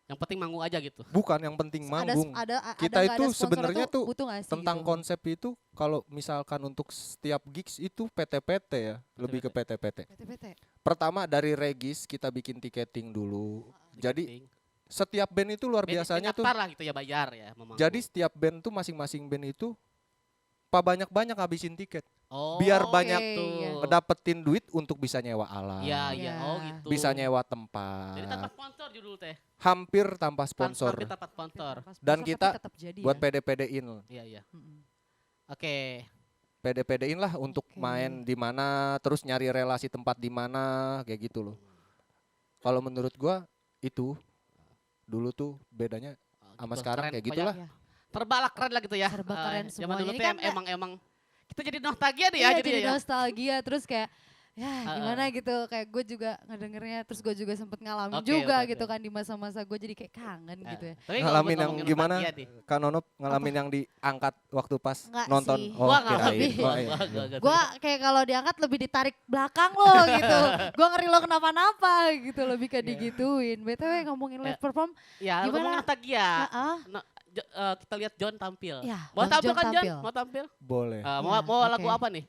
Yang penting manggung aja gitu. bukan yang penting manggung. Kita nggak itu ada sponsor sebenarnya tuh butuh nggak sih Tentang gitu? konsep itu kalau misalkan untuk setiap gigs itu PT-PT ya, lebih ke PT-PT. PT. Pertama dari Regis kita bikin tiketing dulu. Jadi setiap band itu luar biasanya tuh. Daftar lah gitu ya bayar ya. memang. Jadi setiap band tuh masing-masing band itu banyak-banyak habisin tiket. oh, biar Oke, banyak iya. Ngedapetin duit untuk bisa nyewa alat. Iya, iya. Ya. Oh gitu. Bisa nyewa Jadi tanpa tempat. sponsor dulu teh. Hampir tanpa sponsor. Hampir tanpa sponsor. Tanpa Dan sponsor kita tapi tetap jadi Buat ya. PD-PD-in. Iya, iya. Mm-mm. Oke. PD-PD-in lah untuk Oke. main di mana, terus nyari relasi tempat di mana, kayak gitu loh. Kalau menurut gua itu dulu tuh bedanya Oh, sama gitu. sekarang Keren. kayak Pokoknya gitulah. Iya. Serba lah keren lah gitu ya. Serba keren Zaman semuanya. dulu Ini tuh kan emang kita jadi nostalgia deh Iya, ya jadi ya. nostalgia terus kayak ya gimana gitu kayak gue juga ngedengernya terus gue juga sempet ngalamin Oke, juga oke, gitu oke. kan di masa-masa gue jadi kayak kangen gitu ya. Tapi kalau Ngalamin buat yang ngomongin gimana? nostalgia nih. Kak Nonop ngalamin yang diangkat waktu pas Enggak nonton. sih. Oh, Gua kirain. ngalamin. Oh, iya. Gue kayak kalau diangkat lebih ditarik belakang lo gitu. Gue ngeri lo kenapa-napa gitu lebih kayak digituin. BTW ngomongin live perform. Ya, Gimana? ngomongin nostalgia. Heeh. Kita lihat John tampil. Ya, Mau Bang tampil John kan John? tampil. Mau tampil? Boleh. Mau Ya, mau lagu oke. apa nih?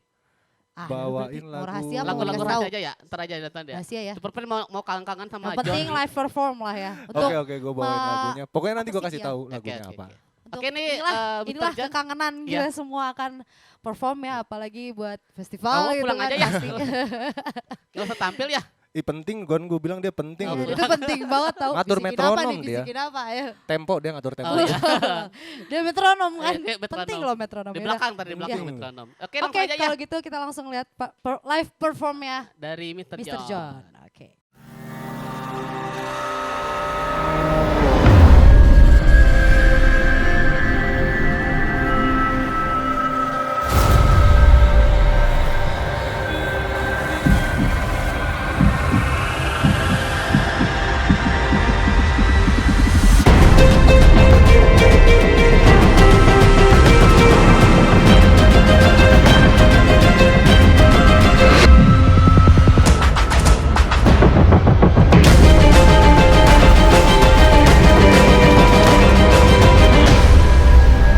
Bawain mau lagu- rahasia apa mau Lagu-lagu dikasih tahu? rahasia aja ya. Ntar aja datang ya. Rahasia ya. Super Friend mau kangen-kangen sama Yang penting John. live perform lah ya. Untuk Oke, gue bawain ma- lagunya. Pokoknya nanti apa gue sih, kasih ya? tahu Oke, lagunya oke, apa. oke. Untuk Oke nih, inilah Mr. John. kekangenan Iya. kita semua akan perform ya apalagi buat festival Kamu gitu pulang kan aja ya. pasti. Nggak usah tampil ya. Penting, gue bilang dia penting Iya, loh. itu penting banget tau. Ngatur Bisikin metronom apa nih, dia. bisikin apa ya. Tempo dia ngatur tempo. Oh, iya. Dia metronom kan. Iya, metronom. Penting loh metronom. Di Yaudah. belakang tadi di belakang Iya. metronom. Oke, Oke, langsung aja ya. kalau gitu kita langsung lihat live perform ya Dari Mr. Mr. John. Oke.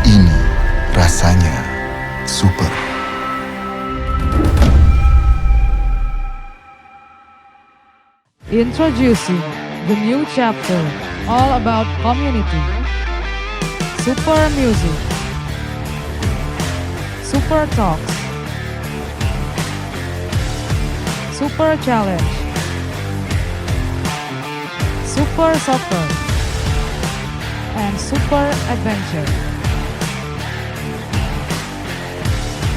Ini rasanya super. Introducing the new chapter, all about community. Super music. Super talks. Super challenge. Super Soccer, and Super Adventure.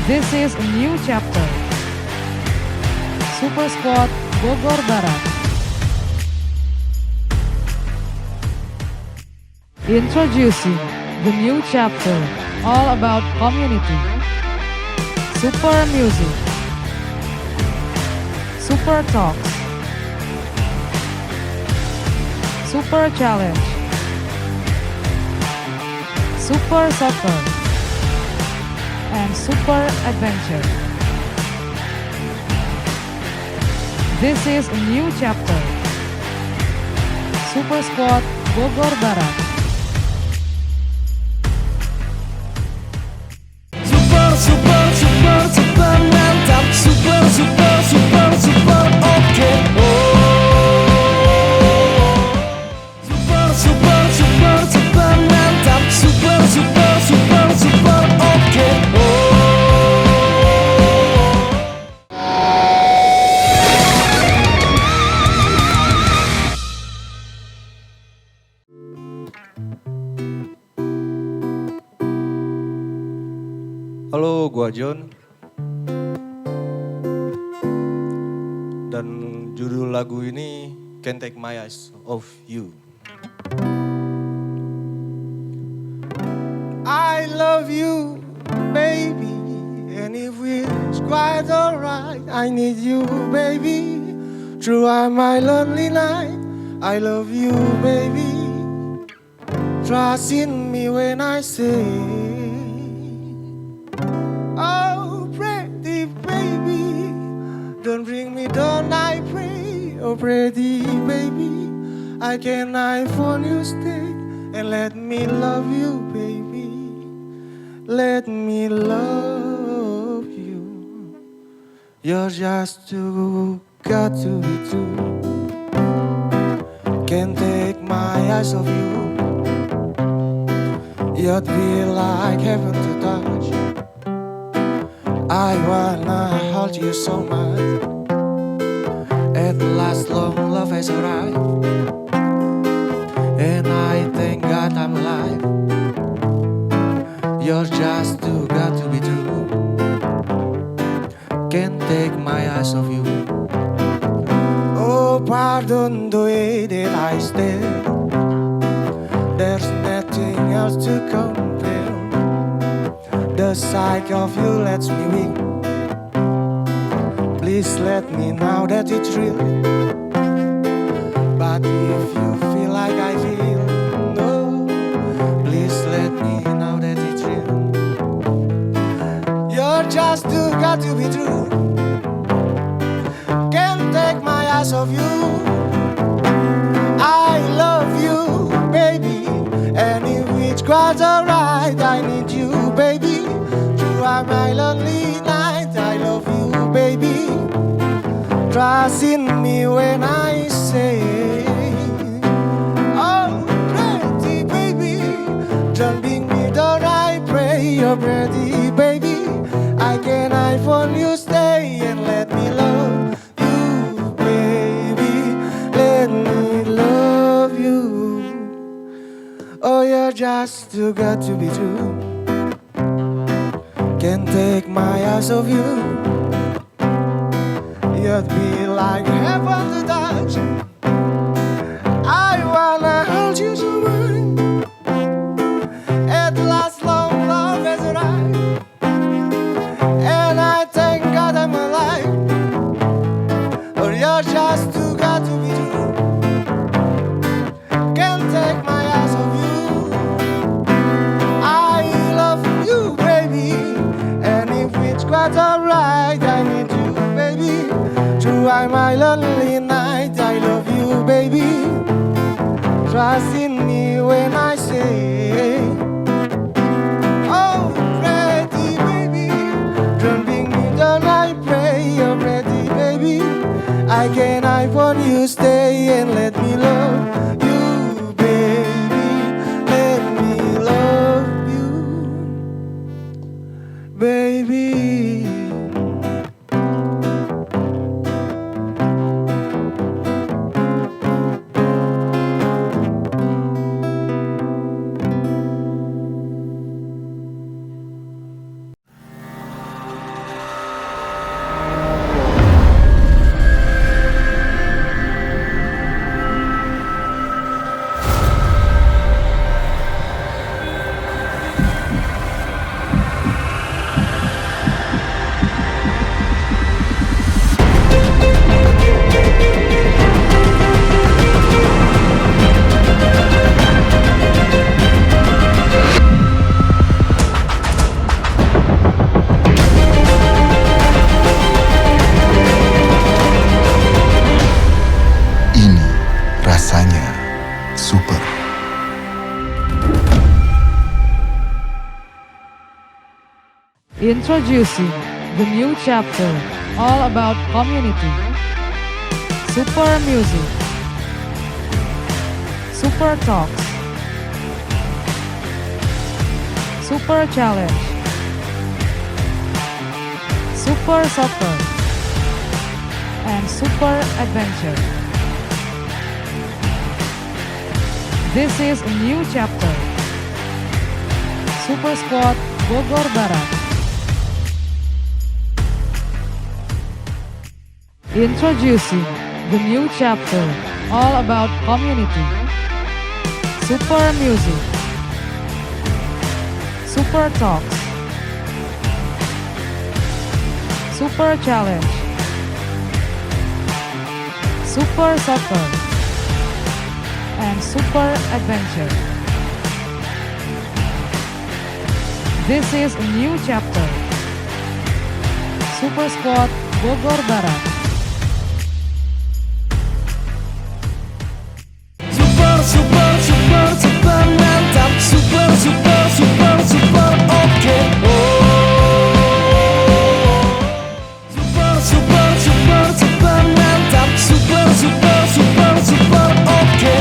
This is a new chapter. Super Squad Bogor Barat. Introducing the new chapter, all about community. Super Music, Super Talks, Super Challenge, Super Soccer, and Super Adventure. This is a new chapter. Super Squad Bogor Barat. Super mantap. Super oke. Super mantap. Super oke. Halo, gua John. Dan judul lagu ini Can't Take My Eyes Off You. I love you, baby, and if it's quite alright, I need you, baby, throughout my lonely night. I love you, baby, trust in me when I say, oh, pretty baby, don't bring me down, I pray. Oh, pretty baby, I can I phone you stay and let me love you, baby. Let me love you. You're just too got to be true. Can't take my eyes off you. You'd be like heaven to touch. I wanna hold you so much. At last, long love has arrived, and I thank God I'm alive. You're just too good to be true. Can't take my eyes off you. Oh, pardon the way that I stare. There's nothing else to compare. The sight of you lets me weak. Please let me know that it's real. But if you feel like I feel, no, please let me know that it's real. You're just too good to be true. Can't take my eyes off you. I love you, baby, and if it's quite alright, I need you, baby, throughout my lonely night. I love you, baby, trust in me when I say, oh, pretty baby, don't bring me down, I pray. Oh, pretty baby, I can I phone you stay and let me love you, baby, let me love you. Oh, you're just too good to be true. Can't take my eyes off you. You'd be like heaven to touch. I wanna hold you so much. At last, long love has arrived, and I thank God I'm alive. Or you're just too good to be true. Can't take my eyes off you. I love you, baby, and if it's quite alright, I need you, baby, throughout my lonely night. I love you, baby, trust in me when I say, oh, pretty baby, don't bring me down, I pray. Oh, pretty baby, I can I want you stay and let me love you, baby, let me love you, baby. Introducing the new chapter, all about community. Super music. Super talks. Super challenge. Super soccer. And super adventure. This is a new chapter. Super Squad Bogor Barat. Introducing the new chapter, all about community. Super music. Super talks. Super challenge. Super soccer. And super adventure. This is a new chapter. Super Squad Bogor Barat. Super mantap. Super oke. Super mantap. Super oke.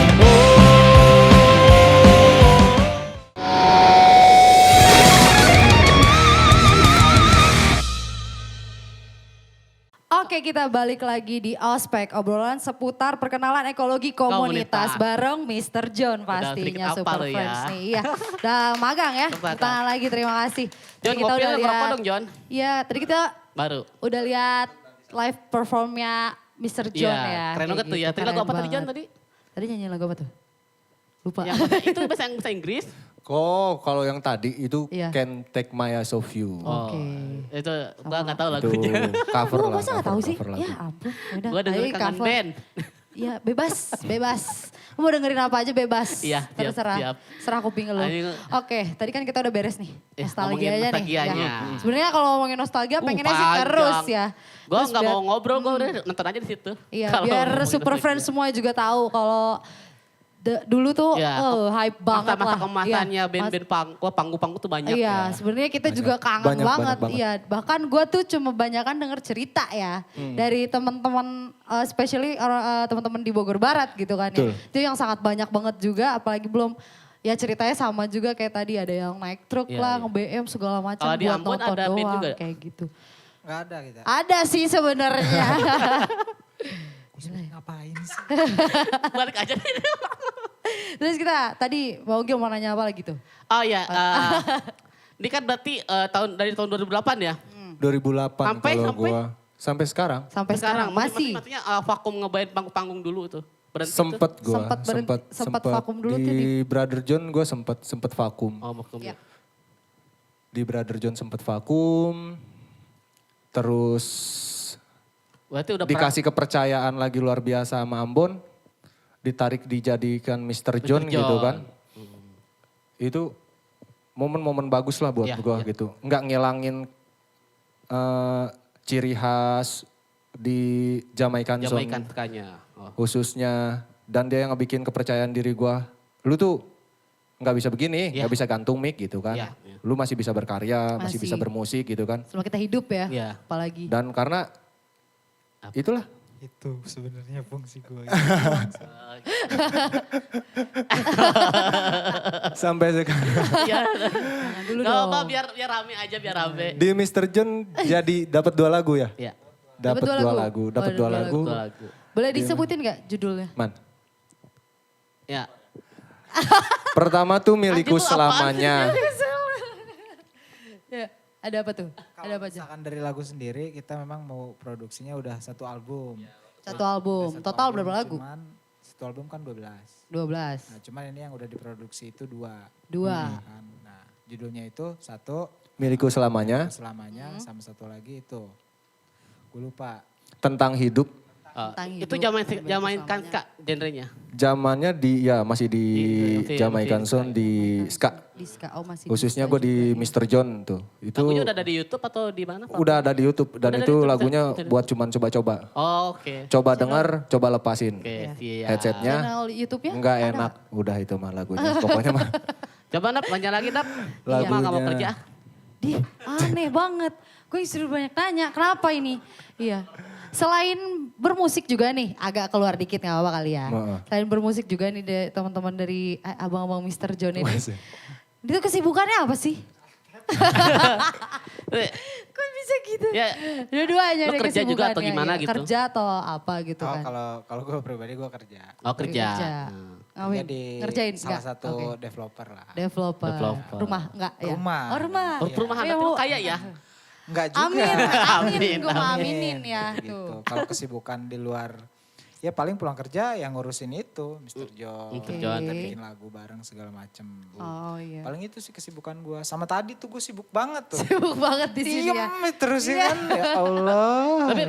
Oke, kita balik lagi di Ospek, obrolan seputar perkenalan ekologi komunitas bareng Mr. John pastinya sedikit Super apa lo ya. Friends nih. Iya, udah magang ya. Magang. Tangan lagi, terima kasih. John, Tadi kita kopi udah berapa lihat. dong, John? Iya, tadi kita Baru. udah lihat live performnya Mr. John Iya, ya. keren kayak banget tuh ya. gitu, Tadi lagu keren apa tadi, John, banget. tadi? Tadi nyanyi lagu apa tuh? Lupa. Itu bahasa Inggris? Oh, kalau yang tadi itu Iya. Can't Take My Eyes Off You. Oke. Itu gua nggak tahu Itu lagunya. cover Lu lah. masa gak cover- tahu sih? cover lagu. Ya ampun. Yaudah, Gua dengerin ayo kangen cover. band. Iya, bebas. Lu mau dengerin apa aja bebas. Iya, siap, Terserah. siap. Serah kuping lu. Anjing. Oke, tadi kan kita udah beres nih. Ya, Nostalgia ngomongin aja nih. nostalgianya. Ya. Sebenarnya kalau ngomongin nostalgia pengennya sih panjang. terus ya. Gua Terus nggak biar- mau ngobrol, gua udah nonton aja di situ. Iya, Kalau biar ngomongin Super nostalgia. Friends semua juga tahu kalau dulu tuh Ya, hype banget masa-masa lah. kemasannya Iya, band-band panggung-panggung tuh banyak Iya, ya. sebenarnya kita juga kangen Banyak banget. banget. Iya, bahkan gue tuh cuma banyakan denger cerita ya dari teman-teman, especially teman-teman di Bogor Barat gitu kan. Ya. Betul. Itu yang sangat banyak banget juga, apalagi belum ya ceritanya sama juga kayak tadi ada yang naik truk Iya, lah, iya. nge-BM segala macam Kalau di buat Ambon nonton ada band doang juga? kayak gitu. Nggak ada kita. Ada sih sebenarnya. Ngapain sih? Balik aja. Terus kita tadi mau nanya apa lagi tuh? Oh ya, ini kan berarti dari tahun 2008 ya? 2008 Sampai- kalau sampai? gua sampai sekarang Sampai sekarang masih. Maksudnya vakum ngebayar panggung-panggung dulu tuh. Berhenti sempet tuh. gua Sempet vakum dulu di tuh Brother John gua sempet vakum. Oh, vakum. Iya. Di Brother John sempet vakum. Terus Berarti udah dikasih kepercayaan lagi luar biasa sama Ambon. Ditarik dijadikan Mr. John John. gitu kan. Itu momen-momen bagus lah buat Iya, gua iya. gitu. Nggak ngilangin ciri khas di Jamaican Song Jamaikan tekannya. Oh. khususnya. Dan dia yang ngebikin kepercayaan diri gua. Lu tuh nggak bisa begini, Iya. nggak bisa gantung mic gitu kan. Iya, iya. Lu masih bisa berkarya, masih Masih. bisa bermusik gitu kan. Selama kita hidup ya, Iya. apalagi. Dan karena itulah Itu sebenarnya fungsi gue. sampai sekarang. Iya. Jangan dulu Gak dong. apa biar rame aja, biar rame. Di Mr. John jadi dapat 2 lagu ya? Iya. Dapat 2 lagu, dapat 2 lagu. Dua lagu. Boleh disebutin gak judulnya? Man. Ya. Pertama tuh Milikku Anjir, lu apaan sih? Selamanya. Ya, ada apa tuh? Ada apa aja? Misalkan dari lagu sendiri kita memang mau produksinya udah satu album. Satu album. Udah satu Total album, berapa lagu? Cuman satu album kan 12. 12. Nah cuman ini yang udah diproduksi itu 2. 2. Nah judulnya itu satu Milikku Selamanya. selamanya sama satu lagi itu. Gue lupa. Tentang hidup. Tentang Itu hidup, zaman tentang Jamaikan bersamanya. Kak genrenya. Zamannya masih di Masih- Jamaican masih- Sound di ska. Di ska, oh masih Khususnya bisa gue di juga. Mr. John tuh. Itu Lagunya udah ada di YouTube atau di mana? Pak? udah ada di YouTube. Dan Udah ada itu di YouTube, lagunya bisa- bisa- buat cuman coba-coba. Oh, oke. Coba denger, coba lepasin. Oke, iya. Headsetnya Channel YouTube-nya enggak ada. enak. Udah itu mah lagunya. Pokoknya mah Coba Nap, nanya lagi Nap. Lagunya- Emang gak mau kerja? Di aneh banget. Gue disuruh banyak tanya, kenapa ini? Iya. Selain bermusik juga nih, agak keluar dikit gak apa-apa kali ya. Selain bermusik juga nih teman-teman dari abang-abang Mr. John ini. Itu kesibukannya apa sih? Kok bisa gitu? Ya, Dua-duanya lu deh kerja juga atau kesibukannya, gimana ya. gitu? Kerja atau apa gitu Oh, kan. kalau gue pribadi gue kerja. oh kerja. Ngapain? Jadi Ngerjain salah enggak? satu Oke. developer lah. Developer. Developer. Rumah enggak ya? Rumah. Oh rumah. Oh, perumahan Iya, tapi lu mau- kaya ya. Enggak juga. Amin, Amin, gue mau aminin ya. Gitu. Tuh. Kalau kesibukan di luar, ya paling pulang kerja yang ngurusin itu, Mr. John. Mr. John Oke. tadi. Bikin lagu bareng segala macem. Oh iya. Paling itu sih kesibukan gue. Sama tadi tuh gue sibuk banget tuh. Sibuk banget di sini ya. Diem terus ya Iya. kan, ya Allah. Tapi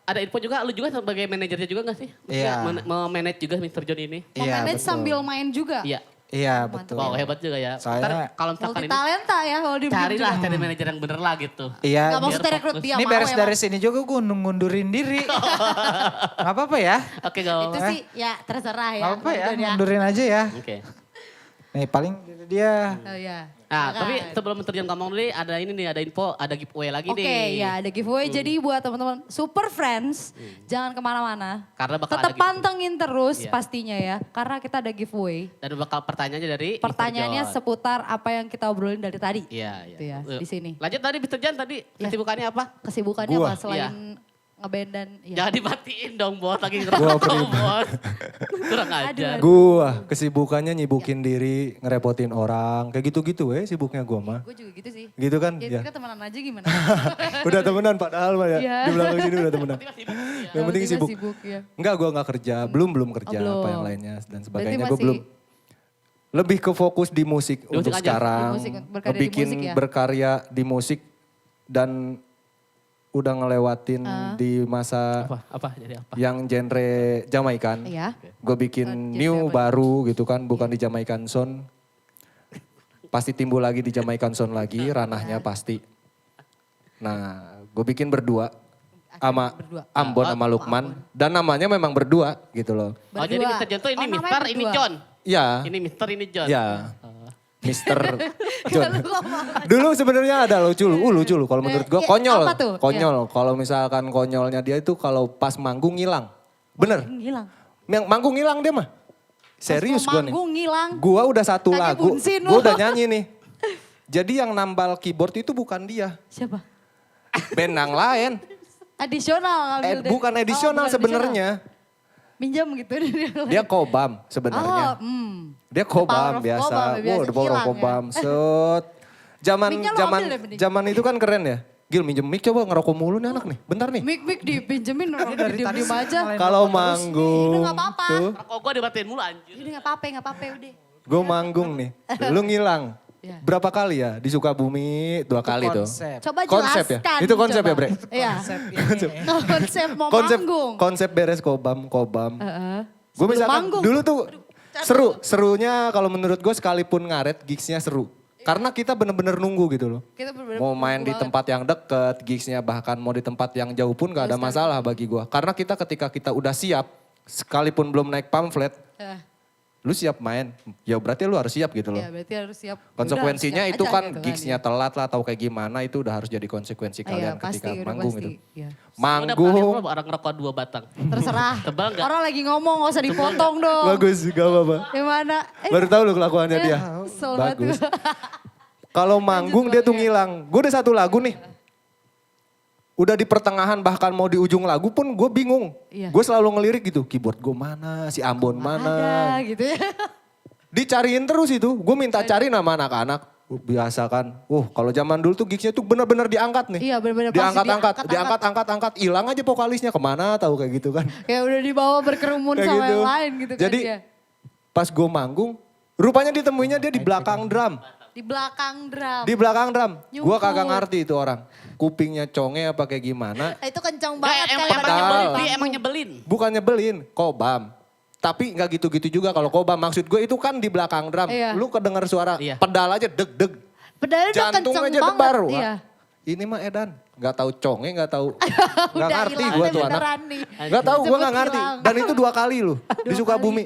ada info juga, lu juga sebagai manajernya juga gak sih? Iya. Memanage juga Mr. John ini? Iya, Memanage betul. sambil main juga. Iya. Iya Mantap. betul. Wow hebat juga ya. Soalnya- Ntar kalau misalkan Multi ini talenta ya kalau di carilah cari manajer yang bener lah gitu. Iya. Gak maksudnya biar rekrut fokus. dia Ini mau beres emang. dari sini juga gue ngundurin diri. Gak apa-apa ya. Oke gak Itu apa-apa. sih ya terserah ya. Gak apa-apa ya, Kemudian ngundurin aja ya. Oke. Nih paling dia. Oh iya. Nah, Silakan. tapi sebelum Mr. John ngomong dulu, ada ini nih, ada info, ada giveaway lagi Oke nih. ya ada giveaway. Jadi buat teman-teman Super Friends jangan kemana-mana. Karena bakal Tetap ada giveaway. pantengin terus Iya. pastinya ya. Karena kita ada giveaway. Dan bakal pertanyaannya dari Mr. Pertanyaannya John. seputar apa yang kita obrolin dari tadi. Iya, iya. Itu ya, Yuk. di sini. Lanjut tadi Mr. John tadi, Iya. kesibukannya apa? Kesibukannya Gua. apa selain ngeband dan ya. Jangan dimatiin dong, Bos. Lagi Gua ngerokok, pribadi. Bos. Kurang ajar. Gua kesibukannya nyibukin diri, ngerepotin orang, kayak gitu-gitu sibuknya gua mah. Gue juga gitu sih. Gitu kan? Ya, Ya. kita temenan aja gimana? Udah temenan padahal mah ya. Iya. Di belakang sini udah temenan. Tiba-tiba sibuk, iya. Yang penting Tiba-tiba sibuk. ya. Enggak, gua enggak kerja, belum kerja belum. apa yang lainnya dan sebagainya. Berarti Gua masih- belum. Lebih ke fokus di musik Di musik untuk aja. sekarang. Di musik, berkarya di Bikin musik ya. berkarya di musik dan udah ngelewatin di masa Apa? Jadi apa? yang genre Jamaikan. Iya. Gue bikin Genre new apa? baru gitu kan, bukan di Jamaican Sound. Pasti timbul lagi di Jamaican Sound lagi, ranahnya pasti. Nah, gue bikin berdua sama berdua. Ambon sama Lukman. Dan namanya memang berdua gitu loh. Oh, jadi Berdua. Mr. John tuh ini Oh, namanya Mister, ini berdua. John. Iya, Ini Mister, ini John. iya. Mister John. Dulu sebenarnya ada lucu lu kalau menurut gue Iya, konyol. apa tuh? Konyol. Kalau misalkan konyolnya dia itu kalau pas manggung ngilang. Bener. Ngilang. Yang manggung ngilang dia mah. Serius Pas gue mau nih. manggung ngilang. Gua udah satu Kayak lagu, Bunsin gua lu. udah nyanyi nih. Jadi yang nambal keyboard itu bukan dia, Siapa? band yang lain. Adisional ngambil deh. Bukan edisional bukan sebenarnya. Minjam gitu. Dia kobam sebenarnya. Dia Power kobam of biasa. kobam ya, biasa. The power of Hilang ya. kobam. Set. Zaman Mic-nya lu zaman ambil deh, mending. zaman itu kan keren ya. Gil minjem mic coba ngerokok mulu nih anak nih. Bentar nih. Mik dipinjemin orang dari tadi diem aja. ngalahin Kalau rokok terus. manggung Udah nggak apa-apa. tuh, Rokok gue dibatiin mulu anjir. Udah gak apa-apa udah. gue manggung nih. Lu ngilang. Iya. Berapa kali ya? Di Sukabumi 2 kali tuh. Konsep. Coba Konsep ya? jelaskan. Itu konsep coba. ya, Bre? Iya. Konsep ini. Konsep mau Konsep manggung. konsep beres kobam. Heeh. Gue Sebelum misalkan manggung. dulu tuh serunya kalau menurut gue sekalipun ngaret gigsnya seru. Karena kita bener-bener nunggu gitu loh. Kita bener-bener Mau main di banget. tempat yang deket, gigsnya bahkan mau di tempat yang jauh pun gak ada masalah bagi gue. Karena kita ketika kita udah siap, sekalipun belum naik pamflet, Eh, lu siap main, ya berarti lu harus siap gitu loh. ya berarti harus siap. Konsekuensinya Udah, itu siap kan aja gitu gigsnya ya. telat lah atau kayak gimana itu udah harus jadi konsekuensi Iya, kalian pasti, ketika udah manggung pasti. gitu. Iya. Udah Manggung, belum orang ngerokok 2 batang. Terserah. Tebal nggak? Orang lagi ngomong gak usah dipotong dong. bagus gak apa-apa. Gimana? Baru tahu lu kelakuannya dia. Kesel banget Bagus. tuh. Kalau manggung dia tuh ngilang. Gue udah satu lagu nih. Udah di pertengahan bahkan mau di ujung lagu pun gue bingung. Iya. Gue selalu ngelirik gitu. Keyboard gue mana, si Ambon mana. Ada gitu ya. Dicariin terus itu. Gue minta cari nama anak-anak. Biasa kan. Kalau zaman dulu tuh gigsnya tuh bener-bener diangkat nih. Iya bener-bener pasti Diangkat-angkat. Hilang aja vokalisnya kemana tahu kayak gitu kan. Kayak udah dibawa berkerumun Kayak sama gitu. yang lain gitu kan Jadi dia. pas gue manggung, rupanya ditemuinya dia di belakang drum. Di belakang drum. Di belakang drum. Gue Nyumput. kagak ngerti itu orang. Kupingnya conge apa kayak gimana. Itu kencang Nggak, banget emang, kan. emang padahal. nyebelin, dia emang nyebelin. Bukan nyebelin, kobam. Tapi nggak gitu-gitu juga kalau kobam. Maksud gue itu kan di belakang drum. Iya. Lu kedenger suara Iya. pedal aja deg-deg. Pedalnya udah Jantung kencang aja banget. debar. Wah. Iya. Ini mah Edan. Nggak tahu conge, nggak tahu. Nggak Udah ngerti hilang gue deh tuh anak. beneran nih. Nggak tahu, gue Cepet nggak ngerti. hilang. Dan itu 2 kali loh. Di Dua Sukabumi.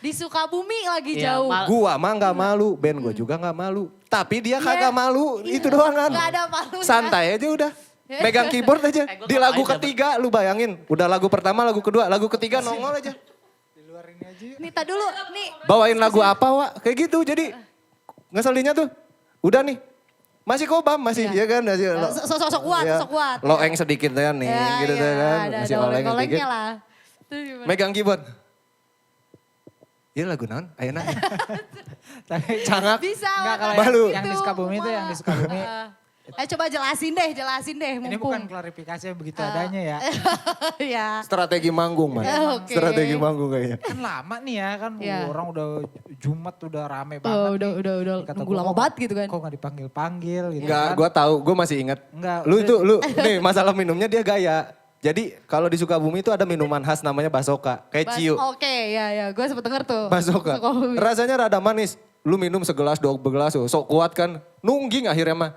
Di Sukabumi lagi Iya, jauh. Gua mah nggak malu, band gue juga nggak malu. Tapi dia kagak malu, Iya. itu doang kan. Nggak ada malunya. Santai aja udah. Megang keyboard aja. Gua Di lagu ngapain ketiga lu bayangin. Udah lagu pertama, lagu kedua, lagu ketiga nongol aja. Nih, tak dulu. Nih, Bawain lagu apa, Wak? Kayak gitu. Jadi ngeselinnya tuh. Udah nih. Masih Kobam, masih ya kan. Masih, sosok kuat, ya, sosok kuat. Loeng sedikit ya nih, gitu ya, kan. ada Masih oleng sedikit. olengnya lah. Terus gimana? Megang keyboard. Iya lagu naon? Ayeuna. Tapi Cangak. Bisa. Enggak, kalau makanya Malu. yang di gitu, Sukabumi itu yang di Sukabumi. Coba jelasin deh Ini mumpung. bukan klarifikasi yang begitu adanya ya. Ya. Strategi manggung, man. Oke. Strategi manggung kayaknya. Kan lama nih ya kan Iya. orang udah Jumat udah rame banget. Oh, nih. udah Kata nunggu gua, lama kok- banget gitu kan. Kok gak dipanggil-panggil gitu Enggak, kan. gue tahu, gue masih ingat. Enggak, Lu itu, nih masalah minumnya dia gaya. Jadi kalau di Sukabumi itu ada minuman khas namanya basoka, kayak ciu. Oke, ya, gue sempet denger tuh. Basoka. Sukabumi. Rasanya rada manis. Lu minum segelas, 2 gelas, oh, sok kuat kan. Nungging akhirnya mah.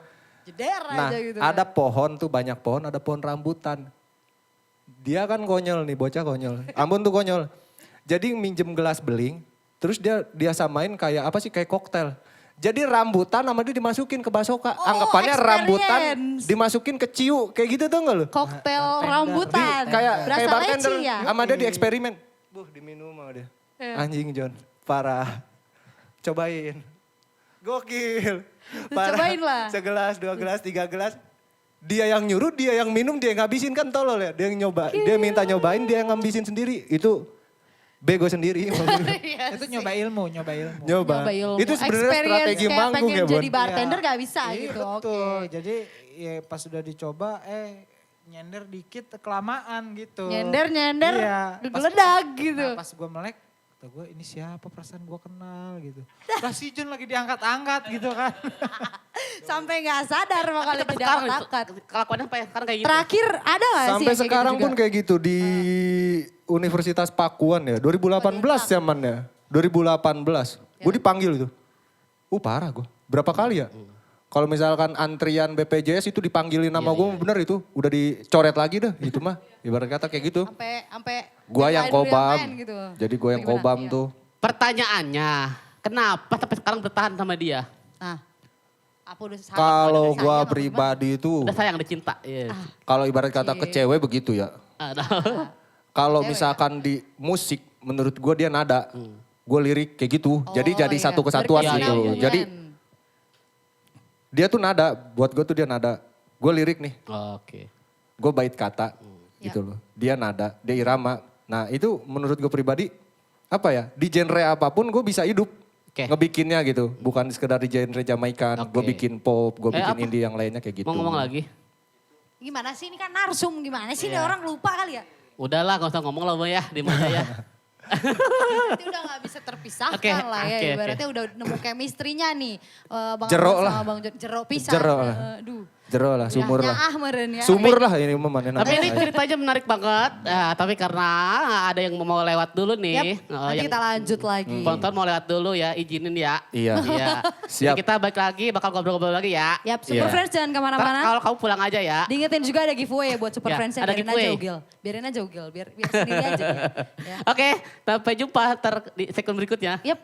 Jeder Nah, aja gitu. ada kan. pohon tuh, banyak pohon, ada pohon rambutan. Dia kan konyol nih, bocah konyol. Ambon tuh konyol. Jadi minjem gelas beling, terus dia samain kayak apa sih, kayak koktel. Jadi rambutan sama dia dimasukin ke basoka. Oh, Anggapannya rambutan experience. dimasukin ke ciu, kayak gitu tuh enggak lu? Koktel rambutan. Kayak Berasa bartender leci ya. sama dia di eksperimen. Diminum sama dia. Iya. Anjing John, parah. Cobain. Gokil. Cobain lah. Segelas, 2 gelas, 3 gelas. Dia yang nyuruh, dia yang minum, dia yang ngabisin kan tolol ya. Dia yang nyoba, dia minta nyobain, dia yang ngabisin sendiri. Itu bego sendiri. Iya Itu sih. nyoba ilmu. Nyoba. Nyoba ilmu. Itu sebenarnya Experience strategi kayak manggung pengen ya, Bon. jadi bartender Iya. gak bisa Iya, gitu. betul. Oke. Jadi ya pas sudah dicoba nyender dikit kelamaan gitu. Nyender, Iya, pas- geledag gitu. Nah, pas gue melek, kata gue ini siapa perasaan gue kenal gitu. Lah si Jun lagi diangkat-angkat gitu kan. Sampai gak sadar makanya Sampai tidak sekarang angkat. kelakuannya sampai sekarang kayak gitu. Terakhir ada gak sih Sampai yang kayak sekarang gitu pun juga? kayak gitu di Universitas Pakuan ya. 2018 zamannya. 2018. Gue dipanggil itu. Parah gue. Berapa kali ya? Kalau misalkan antrian BPJS itu dipanggilin nama gue bener itu. Udah dicoret lagi dah itu mah. Ibarat kata kayak gitu. Sampai Gua yang dulu kobam. main gitu. Jadi gue yang Gimana? kobam Iya. tuh. Pertanyaannya, kenapa sampai sekarang bertahan sama dia? Nah, apa udah sayang? Kalau Udah gue sayang apa pribadi itu. Udah sayang, udah cinta. Iya. Kalau ibarat kata ke cewek begitu ya. Kalau Cewek misalkan di musik menurut gue dia nada. Gue lirik kayak gitu. Jadi Oh, jadi iya. satu kesatuan gitu. Berkesinambungan. Jadi dia tuh nada. Buat gue tuh dia nada. Gue lirik nih. Oke. Gue bait kata gitu loh. Dia nada, dia irama. Nah itu menurut gue pribadi apa ya, di genre apapun gue bisa hidup. Oke. Ngebikinnya gitu, bukan sekedar di genre Jamaikan. Gue Oke. bikin pop, gue bikin apa? indie yang lainnya kayak gitu. Mau ngomong lagi? Gimana sih ini kan narsum gimana sih ini Iya. orang lupa kali ya. Udahlah gak usah ngomong lah Bang ya, di mana ya. Berarti udah gak bisa terpisahkan Oke, lah ya. oke, oke. Ibaratnya udah nemu chemistry-nya nih. Bang Jero Ahmad lah. sama Bang Jero pisah. Jero lah. Aduh. Jero lah, sumur lah. Meren ya. Sumur lah ini memanen. Tapi ini ceritanya menarik banget. Tapi karena ada yang mau lewat dulu nih. Yap, nanti kita lanjut lagi. Penonton mau lewat dulu ya, izinin ya. Iya. Iya. Siap. Jadi kita balik lagi, bakal ngobrol-ngobrol lagi ya. Yap, Super Iya. Friends jangan Ntar kemana-mana. kalau kamu pulang aja ya. Diingetin juga ada giveaway ya buat Super Ya, Friends-nya. ada Biarin giveaway. aja Ugil. Biarin aja Ugil. Biar sendiri aja. Ya. Oke, sampai jumpa ntar di segmen berikutnya. Yap.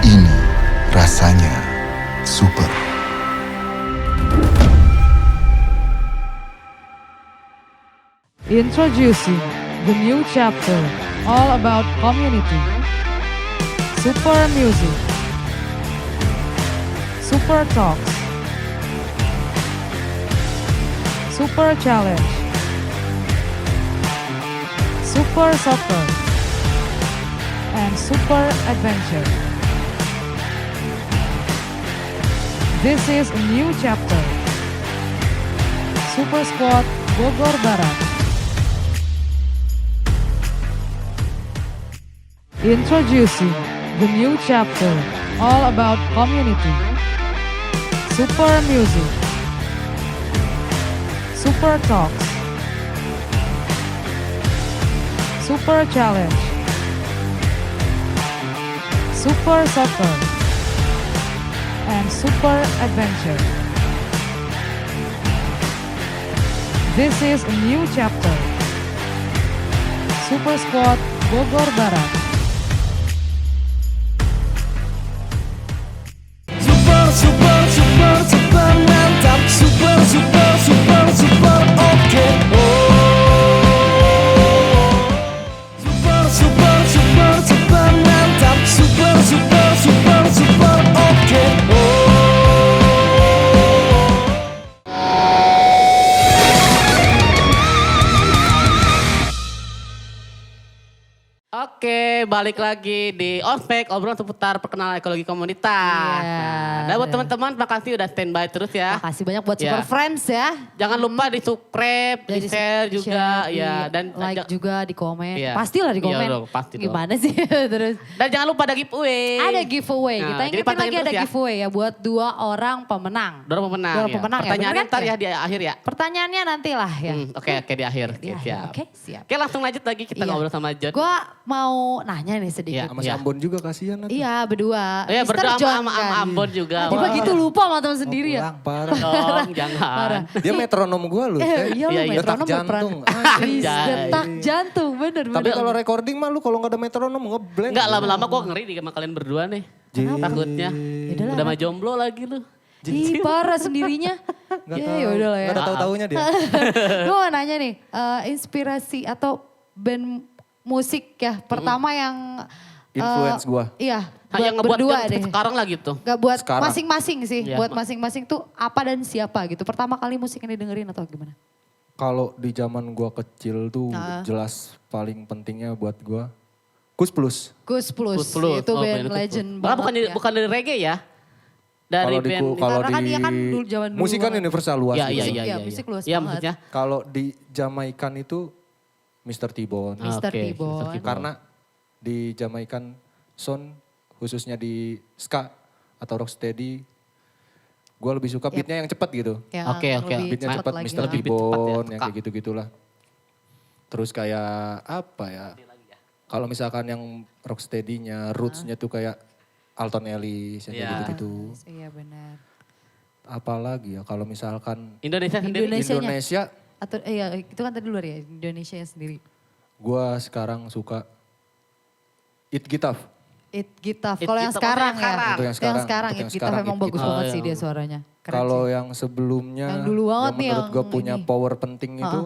Ini rasanya super. Introducing the new chapter, all about community. Super music. Super talks. Super challenge. Super soccer. And super adventure. This is a new chapter. Super Squad Bogor Barat. Introducing the new chapter, all about community. Super Music. Super Talks. Super Challenge. Super Soccer. And Super Adventure. This is a new chapter. Super Squad Bogor Barat. Super mantap. Super oke. Super mantap. Super oke. Oke, balik lagi di Ospek, obrolan seputar perkenalan ekologi komunitas. Iya, Dan buat teman-teman makasih udah standby terus ya. Makasih banyak buat Super Ya. Friends ya. Jangan lupa di subscribe, di share juga share, ya di dan like juga, di komen. Iya. Pastilah di Iya komen. dong, pasti dong. Gimana sih terus? dan jangan lupa ada giveaway. Ada giveaway. Nah, Kita jadi ingetin pantengin lagi ada terus ya. giveaway ya buat 2 orang pemenang. Dorong pemenang. Dorong ya. pemenang ya, Pertanyaannya bener kan ntar ya ya? di akhir ya. Pertanyaannya nantilah ya. Oke di akhir. Di akhir, Siap. oke, siap. Oke langsung lanjut lagi kita Iya. ngobrol sama John. Gue mau nanya nih sedikit. Iya. Sama si Ambon juga kasihan atuh. Iya berdua. Oh ya Mr. berdua John sama kan. Ambon juga. Tiba Wah. gitu lupa sama teman sendiri ya. Parah. Dong, jangan. Dia metronom gua loh. Iya Iya, lu iya. metronom Detak berperan. jantung. Ih, Anjay. Detak jantung bener. Tapi kalau recording mah lu kalau nggak ada metronom ngeblank. Enggak lama-lama gue ngeri nih sama kalian berdua nih. Takutnya. Yaudah lah. Udah mah jomblo lagi lu. Ih parah sendirinya. Nggak Ya tahu. yaudah lah ya. Nggak ada tahu-tahunya dia. Gue mau nanya nih, inspirasi atau band musik ya pertama yang Influence gua. Iya, Yang buat ngebuat berdua John deh. sekarang lah gitu. Gak buat Sekarang. masing-masing sih, Iya. buat masing-masing tuh apa dan siapa gitu. Pertama kali musik yang didengerin atau gimana? Kalau di zaman gua kecil tuh jelas paling pentingnya buat gua Kus Plus. Gus Plus, Gus Plus. itu Oh, band Gus legend Plus. Malah banget ya. bukan dari reggae ya. Dari Kalau di band. kalau Karena kan di dia kan dulu zaman dulu musik kan banget. universal luas. Iya, gitu. iya, Iya, iya. musik luas Iya banget. maksudnya. Kalau di Jamaikan itu Mr. T-Bone. Mr. Oke, T-Bone. Mr. T-Bone. Karena di Jamaikan sound khususnya di ska atau rocksteady gue lebih suka beatnya yang cepat gitu. Ya, Oke, oke. lebih Beatnya cepat lagi Mr. lah. Lebih cepat ya, T-Bone yang ska. kayak gitu-gitulah. Terus kayak apa ya? Kalau misalkan yang rocksteady-nya, roots-nya tuh kayak Alton Ellis yang kayak Iya. gitu-gitu. Iya benar. Apalagi ya kalau misalkan Indonesia sendiri. Indonesianya. Indonesia, Atau iya itu kan tadi luar ya, Indonesia sendiri. gue sekarang suka It Gitaf. It Gitaf. It Kalau yang Gitaf, sekarang oh, yang ya. Untuk yang sekarang, Yang sekarang untuk It yang Gitaf sekarang emang It bagus Gitaf. banget Oh, sih iya. dia suaranya. Keren Kalau sih. yang sebelumnya, Yang dulu banget nih menurut yang gue punya ini. power penting itu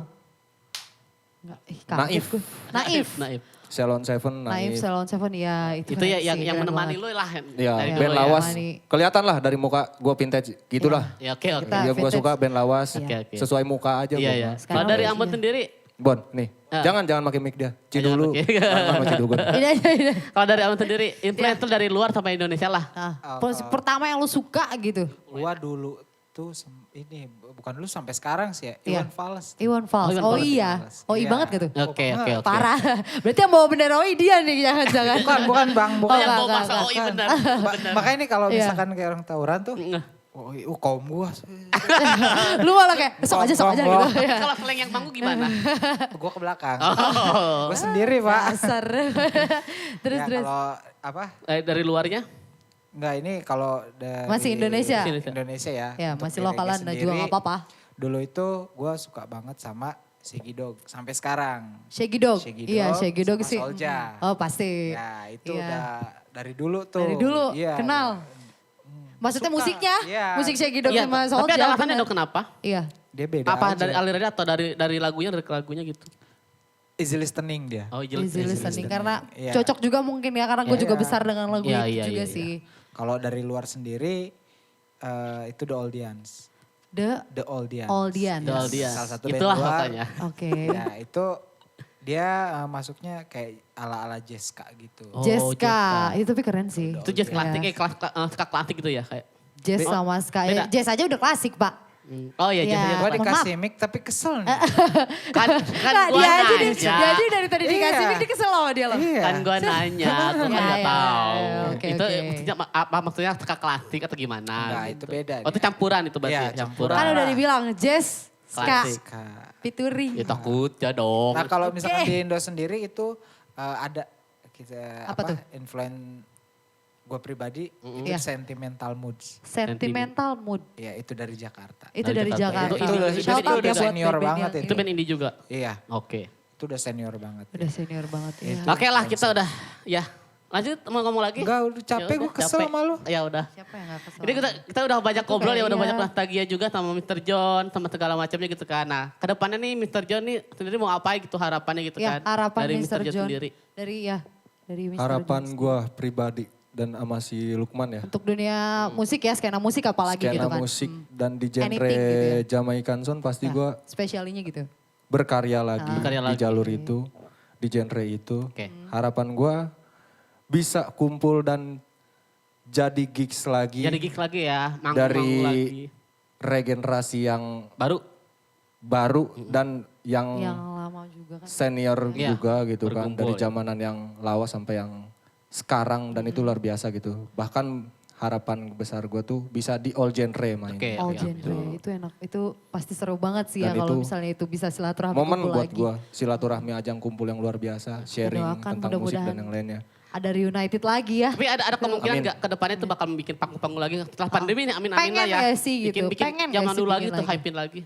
Nggak, kaget Naif. gue. Naif. Naif. Salon Seven, Naif, Naif. Salon Seven ya itu, Itu keren ya sih, yang keren menemani banget. lu lah. Ya, dari band dulu ya. lawas. Menemani. Kelihatan lah dari muka gue vintage, gitulah. Ya oke oke. Kita Iya, gue vintage. suka band lawas. Iya. Oke, oke. Sesuai muka aja. Iya gua ya. mah. Sekarang Kalau dari udah Ambon iya. sendiri. Bon, nih. Ah. Jangan pakai mic dia. Ci Jangan dulu. pakai. Sama Ci Dugun. Ini aja, ini. Kalau dari Ambon sendiri, influencer dari luar sampai Indonesia lah. Nah, pertama yang lu suka gitu. Gua dulu tuh ini bukan dulu sampai sekarang sih ya. Iya. Iwan Fals. Iwan Fals. Iwan Oh Fals. iya. Oh iya Iya. banget gitu. Oke oke oke. Parah. Berarti yang bawa bendera OI dia nih jangan-jangan. Bukan Bang, Oh, bukan. yang enggak, bawa enggak, masa enggak. OI benar. Makanya ini kalau Iya. misalkan kayak orang tawuran tuh, Nggak. oh kaum gua. Lu malah kayak sok aja gitu. Ya. Kalau slang yang manggung gimana? Gua ke belakang. Oh. Gua sendiri, Pak. Dasar. terus Ya, terus. kalau apa? Dari luarnya? Enggak, ini kalau dari Masih Indonesia? Indonesia ya. Ya Untuk masih di reggae lokalan dan juga sendiri, gak apa-apa. Dulu itu gue suka banget sama Shaggy Dog sampai sekarang. Shaggy Dog. Shaggy Iya Dog Shaggy Dog sama sih. Soulja. Oh pasti. Ya itu Iya. udah dari dulu tuh. Dari dulu Iya. kenal. Maksudnya Suka. musiknya? Iya. Musik Shaggy Dog Iya, sama tapi Soulja. ada alasannya bener. dong kenapa? Iya. Dia beda Apa aja. dari alirannya atau dari lagunya gitu? Easy listening dia. Oh Easy listening. Karena Iya. cocok juga mungkin ya. Karena gue Iya. juga besar dengan lagu Iya, itu iya, juga iya, sih. Kalau dari luar sendiri itu The Oldians. The The Oldians. Oldians. Soal dia. Salah satu Itulah band luar. makanya. Oke. Ya itu dia masuknya kayak ala-ala jazz kak gitu. Oh, Jazz-ka. Itu tapi keren sih. Itu jazz Iya. klasik, ska klasik gitu ya kayak. Jazz Oh, sama ska. beda. Jazz aja udah klasik pak. Oh iya, Iya. jasanya Gua Mohon dikasih mic tapi kesel nih. kan Nah, gua dia aja, nanya. dia aja dari tadi dikasih Iya. mic dia kesel sama dia loh. Iya. Kan gua nanya, gua kan Ya, nggak ya, tahu. oke, Itu oke. maksudnya apa maksudnya suka klasik atau gimana? Enggak, gitu. itu beda Oh itu dia. campuran itu berarti. Iya, campuran. Kan udah dibilang jazz, ska, Klasik. Kak. featuring. Ya takut ya dong. Nah kalau misalkan Oke. di Indo sendiri itu ada kita Apa tuh? influence gue pribadi itu Iya. sentimental moods. Sentimental mood. Ya itu dari Jakarta. Itu Dari dari Jakarta. Jakarta. Itu udah- Shout itu out udah ya buat senior band-band banget yang itu. Itu band indie juga. Iya, Oke. itu udah senior banget. Udah senior banget ya. Itu. Oke lah kita udah ya. Lanjut mau ngomong lagi? Enggak, udah capek Ya gue udah, kesel capek. sama lu. Ya udah. Siapa yang gak kesel? Ini kita udah banyak ngobrol ya, udah iya. banyak nostalgia juga sama Mr. John, sama segala macamnya gitu kan. Nah, kedepannya nih Mr. John nih sendiri mau apa gitu harapannya gitu Ya, kan? harapan Dari Mr. John. sendiri. Dari Mr. Harapan John. gue pribadi dan sama si Lukman ya. Untuk dunia musik ya, skena musik apalagi Skena gitu kan. musik dan di genre Anything gitu ya. Jamaican Sound pasti Nah, gue spesialnya gitu. berkarya lagi Berkarya di lagi. jalur itu, di genre itu. Oke. Harapan gue bisa kumpul dan jadi gigs lagi Jadi gigs lagi ya, manggung dari lagi. regenerasi yang Baru. dan yang Yang lama juga kan. senior Iya, juga gitu kan, berkumpul dari ya. zamanan yang lawas sampai yang sekarang, dan itu luar biasa gitu. Bahkan harapan besar gue tuh bisa di all genre main. Oke. All oke. genre, itu enak. Itu pasti seru banget sih ya Dan kalau itu misalnya itu bisa silaturahmi Momen kumpul buat lagi. gue, silaturahmi ajang kumpul yang luar biasa, sharing doakan tentang musik mudah-mudahan dan yang lainnya. Ada reunited lagi ya. Tapi ada kemungkinan Amin. nggak ke depannya tuh bakal bikin panggung-panggung lagi setelah pandemi nih, amin lah Pengen ya. nggak sih gitu? Bikin Pengen nggak zaman sih dulu lagi bikin tuh lagi? hype-in lagi.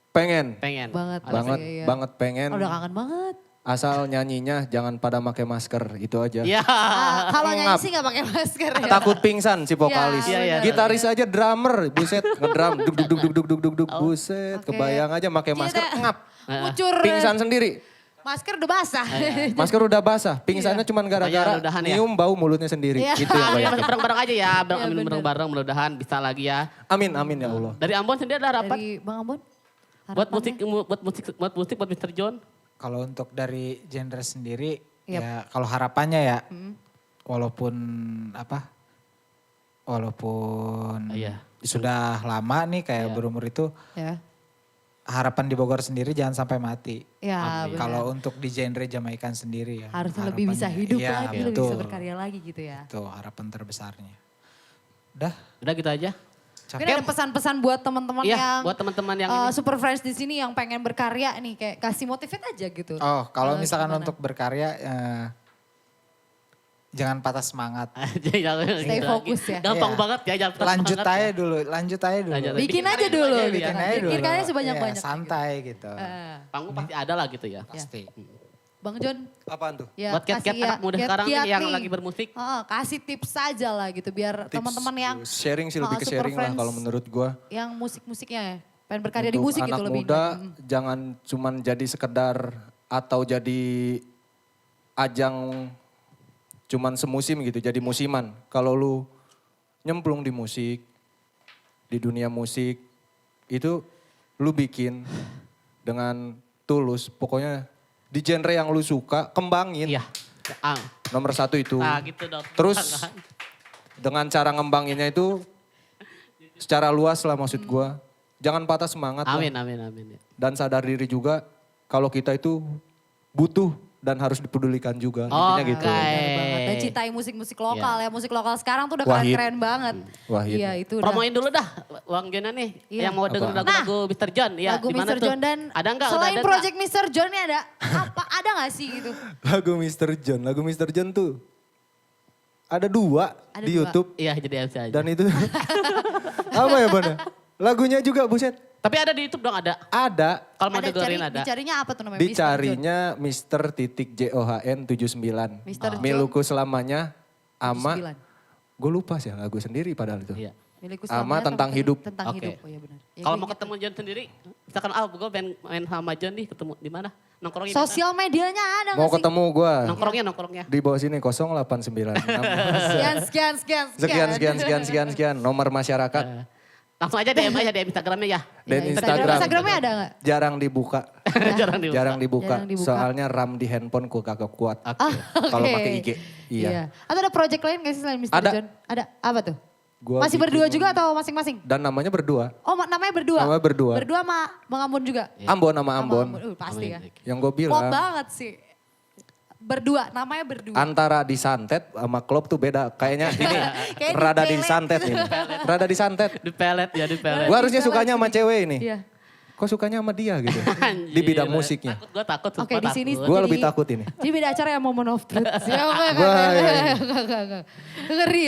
Pengen, Pengen. Banget. banget, Iya, iya. banget pengen. Udah kangen banget. Asal nyanyinya jangan pada pakai masker, itu aja. Iya. Ah, kalau nyanyi Ngap. sih gak pakai masker ya. Takut pingsan si vokalis. Iya, iya, Gitaris aja drummer, buset, ngedrum, duk duk duk duk duk duk duk duk, buset, Oke. kebayang aja pakai masker, Iya, ngap, Mucur. pingsan sendiri. Masker udah basah. Masker udah basah, pingsannya cuma gara-gara mudah-mudahan ya. nyium bau mulutnya sendiri. Iya. Itu yang gue Amin yakin. bareng-bareng aja ya, Iya, amin bener. bareng-bareng mudah-mudahan bisa lagi ya. Amin, amin ya Allah. Dari Ambon sendiri ada harapan Dari Bang Ambon? buat harapannya? musik buat Mr. John. Kalau untuk dari genre sendiri Yap. ya kalau harapannya ya walaupun walaupun Iya. sudah lama nih kayak Iya. berumur itu Ya. harapan di Bogor sendiri jangan sampai mati. Ya, benar. Kalau untuk di genre Jamaikan sendiri ya. harusnya lebih bisa harapannya. hidup Iya, lagi, lebih betul. bisa berkarya lagi gitu ya. Itu harapan terbesarnya. Udah, Udah gitu aja. Mungkin ada pesan-pesan buat teman-teman Iya, yang buat teman-teman yang eh, ini. super friends di sini yang pengen berkarya nih, kayak kasih motivate aja gitu. Oh, kalau Eh, misalkan gimana? untuk berkarya jangan patah semangat. Stay fokus ya. Gampang Iya. banget ya, jangan patah Lanjut semangat aja ya. dulu, lanjut aja dulu. Lanjut. Bikin Bikin aja karya dulu aja gitu Bikin kan. aja dulu. Bikin karya Iya, sebanyak-banyak. santai gitu. Panggung pasti ada lah gitu ya. Pasti. Bang John, Apaan tuh? ya Buat kiat-kiat kasih ya, anak muda kiat-kiat sekarang nih yang nih. lagi bermusik. Kasih tips aja lah gitu biar Tips, teman-teman yang sharing sih, lebih ke super sharing lah friends kalau menurut gua. yang musik-musiknya ya, pengen berkarya di Untuk musik anak gitu lebih. muda jangan cuman jadi sekedar atau jadi ajang cuman semusim gitu, jadi musiman. Kalau lu nyemplung di musik, di dunia musik, itu lu bikin dengan tulus, pokoknya di genre yang lu suka, kembangin. Iya. Ah, Nomor satu itu. nah gitu dong. Terus dengan cara ngembanginnya itu secara luas lah maksud gua. Jangan patah semangat lah. Amin, amin, amin. Ya. Dan sadar diri juga kalau kita itu butuh dan harus dipedulikan juga. Intinya gitu. Benar banget. Dan cintai musik-musik lokal ya. Musik lokal sekarang tuh udah Wahid. keren-keren banget. Wahid. Iya itu udah. Promoin dulu dah Bang John nih. Iya. Yang mau denger Apa? lagu-lagu Mr. John. Ya, Lagu di mana Mr. tuh? John dan ada enggak? selain project Mr. John nih ada apa? Ada gak sih gitu? Lagu Mr. John. Lagu Mr. John tuh ada dua Ada di dua. YouTube. Iya jadi MC aja. Dan itu apa ya Bang? Lagunya juga buset. Tapi ada di YouTube dong ada. Ada. Kalau mau dengerin ada. Dicarinya apa tuh namanya? Mr. John. Dicarinya Mr.JOHN 79. Mr. John. Miluku selamanya ama 79. gue lupa sih lagu sendiri padahal itu. Iya. Milikku Ama selamanya tentang apa? hidup. Tentang Oke. hidup, oh iya benar. Ya, Kalau kayak mau gitu. ketemu John sendiri, misalkan gue pengen main sama John nih, ketemu di mana? Nongkrongnya di Sosial medianya ada Mau gak sih? ketemu gue mana? Nongkrongnya. di bawah sini 089. Sekian. Nomor masyarakat. Langsung aja DM aja DM Instagramnya ya. Dan Iya, Instagram. Instagramnya ada gak? Jarang dibuka. Jarang dibuka. Jarang dibuka. Jarang dibuka. Soalnya RAM di handphone ku kagak kuat. Oke. Kalau pakai IG. Iya. Atau ada project lain gak sih selain Mr. Ada. John? Ada, apa tuh? Gua Masih bikin berdua juga atau masing-masing? Dan namanya berdua. Oh namanya berdua? Namanya berdua. Berdua sama Bang Ambon juga? Ambon nama Ambon. Pasti ya. Yang gue Klop bilang. banget sih. Berdua, namanya berdua. Antara disantet sama klop tuh beda. Kayaknya ini Kayak rada dipelet. disantet ini. Rada disantet. Di pelet ya, di pelet. Gue harusnya sukanya sama cewek ini. Iya. Kok sukanya sama dia gitu. Di bidang musiknya. Gue takut. Oke, di sini Gue lebih takut ini. Jadi beda acara yang Moment of Truth. Ya, Wah, iya. enggak. Ngeri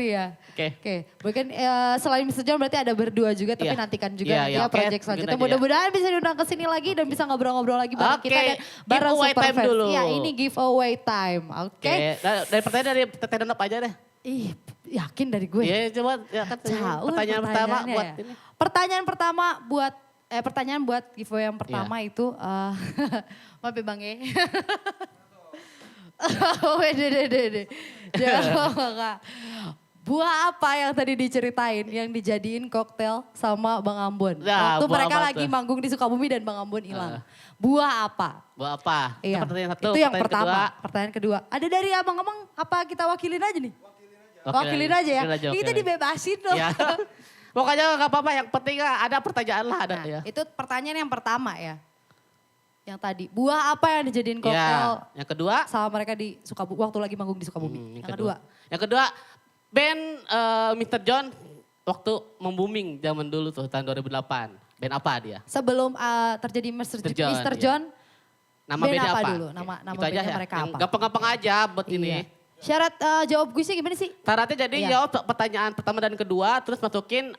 ya. Oke. Bukan selain Mr. John berarti ada berdua juga, tapi Iya. nantikan juga Iya, nanti iya, ya oke. project Mungkin selanjutnya. aja ya. Mudah-mudahan bisa diundang ke sini lagi dan bisa ngobrol-ngobrol lagi bareng Oke, kita dan bareng giveaway Super time Fans. dulu. Iya, ini giveaway time. Oke. Oke, dari pertanyaan dari Teteh Denop aja deh. Ih, yakin dari gue. Iya, coba ya kan Jauh pertanyaan pertama pertanyaannya buat ya. ini. Pertanyaan buat giveaway yang pertama Iya. itu maaf ya Bang ya. Dede. Jangan. Buah apa yang tadi diceritain yang dijadiin koktail sama Bang Ambon? Ya, Waktu buah mereka apa lagi tuh? manggung di Sukabumi dan Bang Ambon hilang. Buah apa? Buat apa? Iya. Itu pertanyaan satu. Itu yang pertanyaan pertama. kedua. Pertanyaan kedua. Ada dari abang-abang apa kita wakilin aja nih? Wakilin aja ya. Kita wakilin. dibebasin dong. Ya. Pokoknya gak apa-apa, yang penting ada pertanyaan lah ada Nah, ya. itu pertanyaan yang pertama ya. Yang tadi, buah apa yang dijadiin koktail Ya. Yang kedua. sama mereka di Sukabumi, waktu lagi manggung di Sukabumi. Yang kedua. Yang kedua, band Mr. John waktu membooming zaman dulu tuh tahun 2008. Band apa dia? Sebelum terjadi Mr. Mr. John, Mr. iya. John, Nama band bandnya apa apa? dulu? Nama Itu aja bandnya ya. mereka Yang apa? gampang-gampang aja buat Iya. ini. Syarat jawab gue sih gimana sih? Syaratnya jadi Iya. jawab pertanyaan pertama dan kedua, terus masukin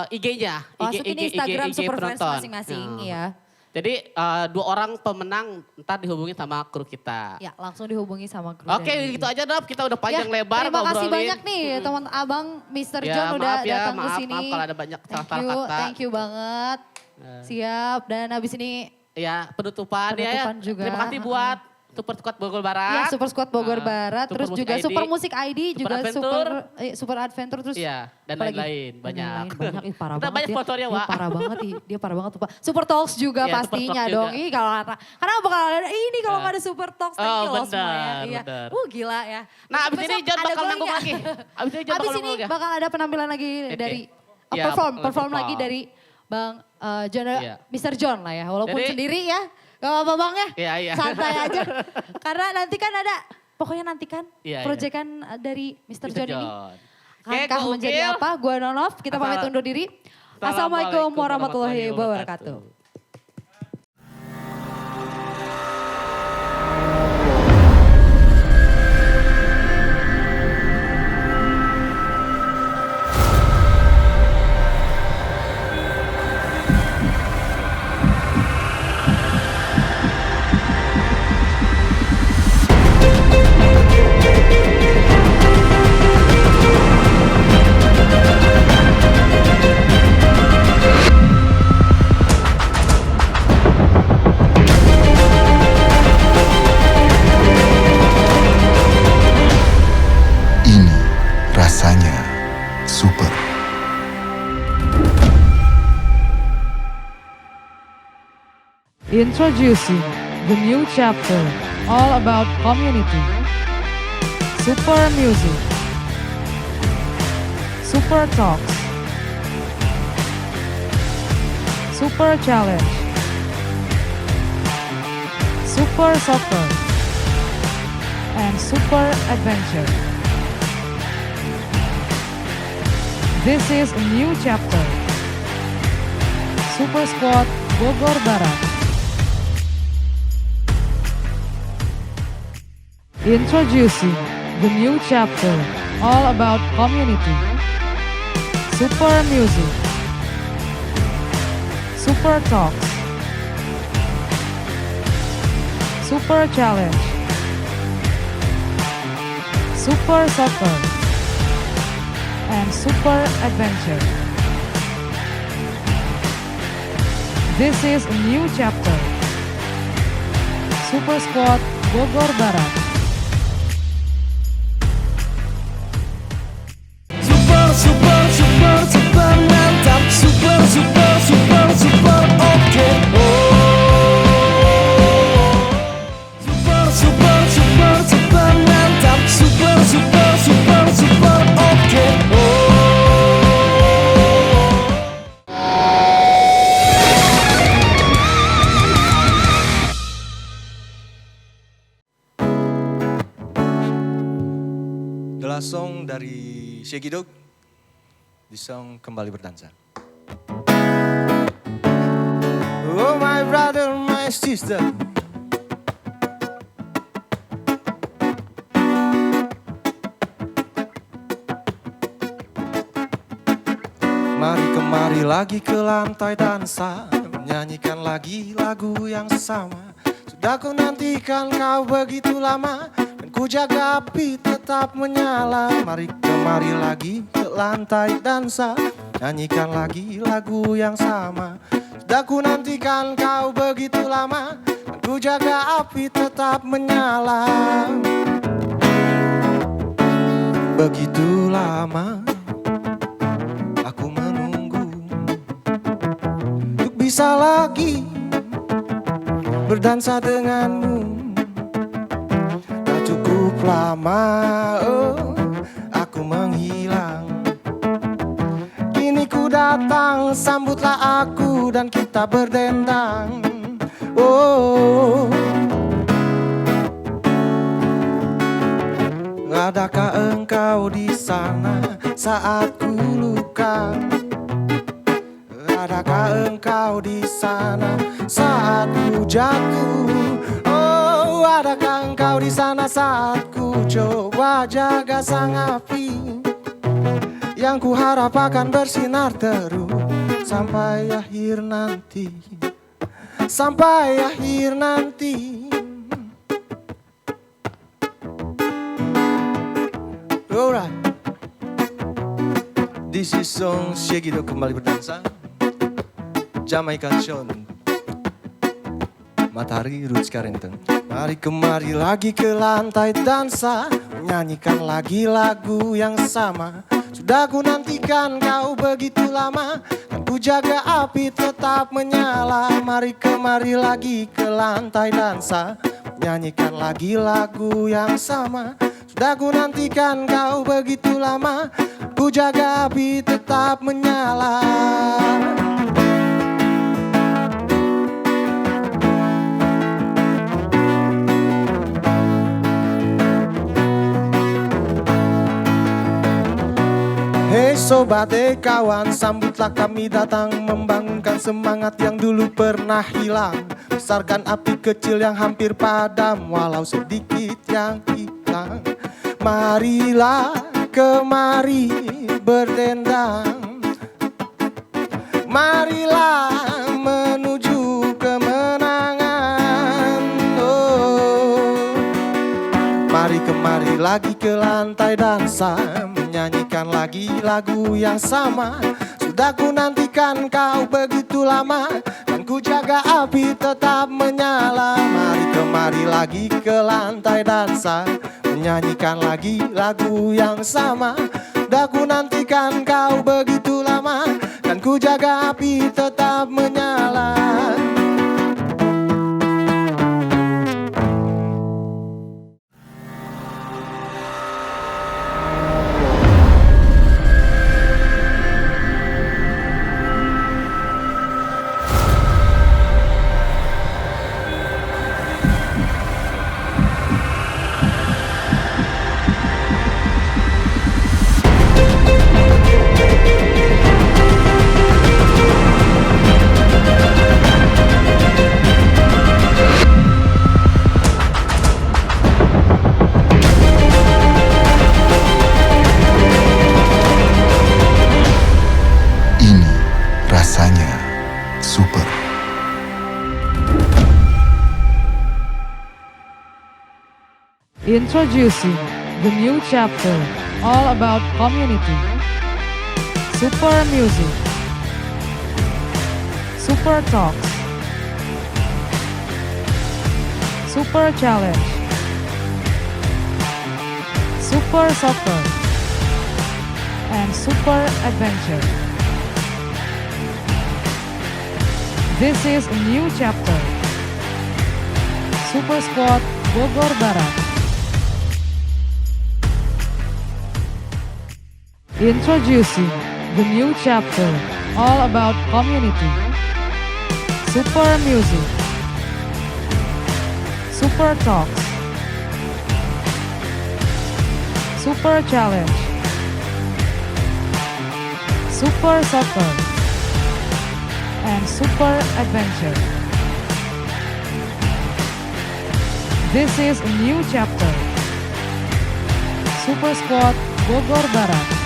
IG-nya. Masukin Instagram Superfans penonton. masing-masing Ya. ya. Jadi 2 orang pemenang ntar dihubungi sama kru kita. Ya langsung dihubungi sama kru. Oke dari- gitu aja Dap, kita udah panjang Ya, lebar terima kasih ngobrolin. banyak nih teman abang Mr. Ya, John udah maaf ya, datang ke maaf, sini. maaf kalau ada banyak salah-salah kata. Thank you banget. Siap, dan habis ini Ya penutupan ya. Penutupan juga. Terima kasih buat Super Squad Bogor ya Barat. Super Squad Bogor Nah, Barat, Super terus Musik juga ID, Super Musik ID, Super juga Adventure. Super Adventure, terus Iya, dan apa lagi? lain-lain, Dan banyak. lain-lain, banyak. Ih, parah Kita banget banyak dia. sponsornya, Dia Wak. parah banget, dia parah banget tuh Pak. Super Talks juga Iya, Super pastinya Talks dong. juga. Ih, kalau karena bakal ada ini kalau nggak ada Super Talks, thank Oh, you loh semuanya. benar, Iya. benar. Gila ya. Nah, abis ini Besok John ada bakal gua manggung nggak? lagi. Abis ini John Abis bakal ini manggung ya. bakal ada penampilan lagi Oke. dari Iya, perform perform. lagi dari Bang John, Iya. Mr. John lah ya. Walaupun Jadi- sendiri ya. Gak apa-apa Bang ya. Iya, iya. Santai aja. Karena nanti kan ada, pokoknya nantikan Iya, iya. proyekan dari Mr. John ini. Oke, Akankah gua menjadi Ukil. apa? Gua Nonof, kita pamit undur diri. Assalamualaikum warahmatullahi wabarakatuh. Ini rasanya super. Introducing the new chapter, all about community. Super Music. Super Talks. Super Challenge. Super Soccer. And Super Adventure. This is a new chapter. Super Squad Bogor Barat. Introducing the new chapter, all about community. Super Music. Super Talks. Super Challenge. Super Soccer. And Super Adventure. This is a new chapter. Super Squad Bogor Barat. Super mantap. Super oke. Super mantap. Super oke. dari Shaggy Dog. Di song Kembali Berdansa. Oh my brother, my sister. Mari kemari lagi ke lantai dansa, menyanyikan lagi lagu yang sama. Sudah ku nantikan kau begitu lama, dan ku jaga api tetap menyala. Mari kemari lagi ke lantai dansa, nyanyikan lagi lagu yang sama. Sudah ku nantikan kau begitu lama, dan ku jaga api tetap menyala. Begitu lama aku menunggu untuk bisa lagi berdansa denganmu. Tak cukup lama, oh, aku menghilang. Kini ku datang, sambutlah aku dan kita berdendang. Oh, adakah engkau di sana saat ku luka? Adakah engkau di sana saat ku jatuh? Oh, adakah engkau di sana saat ku coba jaga sang api yang ku harap akan bersinar terus sampai akhir nanti, sampai akhir nanti. Alright, this is song Shaggy Dog Kembali Berdansa, Jamaican Sean, Matahari Roots Carrington. Mari kemari lagi ke lantai dansa, menyanyikan lagi lagu yang sama. Sudah ku nantikan kau begitu lama, dan ku jaga api tetap menyala. Mari kemari lagi ke lantai dansa, menyanyikan lagi lagu yang sama. Sudah ku nantikan kau begitu lama, ku jaga api tetap menyala. Hei sobat, kawan, sambutlah kami datang, membangunkan semangat yang dulu pernah hilang. Besarkan api kecil yang hampir padam, walau sedikit yang hilang. Marilah kemari berdendang, marilah menuju kemenangan. Oh, mari kemari lagi ke lantai dansa, menyanyikan lagi lagu yang sama. Sudah ku nantikan kau begitu lama, dan ku jaga api tetap menyala. Mari kemari lagi ke lantai dansa, menyanyikan lagi lagu yang sama. Sudah ku nantikan kau begitu lama, dan ku jaga api tetap menyala. Ini rasanya super. Introducing the new chapter, all about community. Super music. Super talks. Super challenge. Super soccer. And super adventure. This is a new chapter. Super Squad Bogor Barat. Introducing the new chapter, all about community. Super music. Super talks. Super challenge. Super Soccer, and Super Adventure. This is a new chapter. Super Squad Bogor Barat.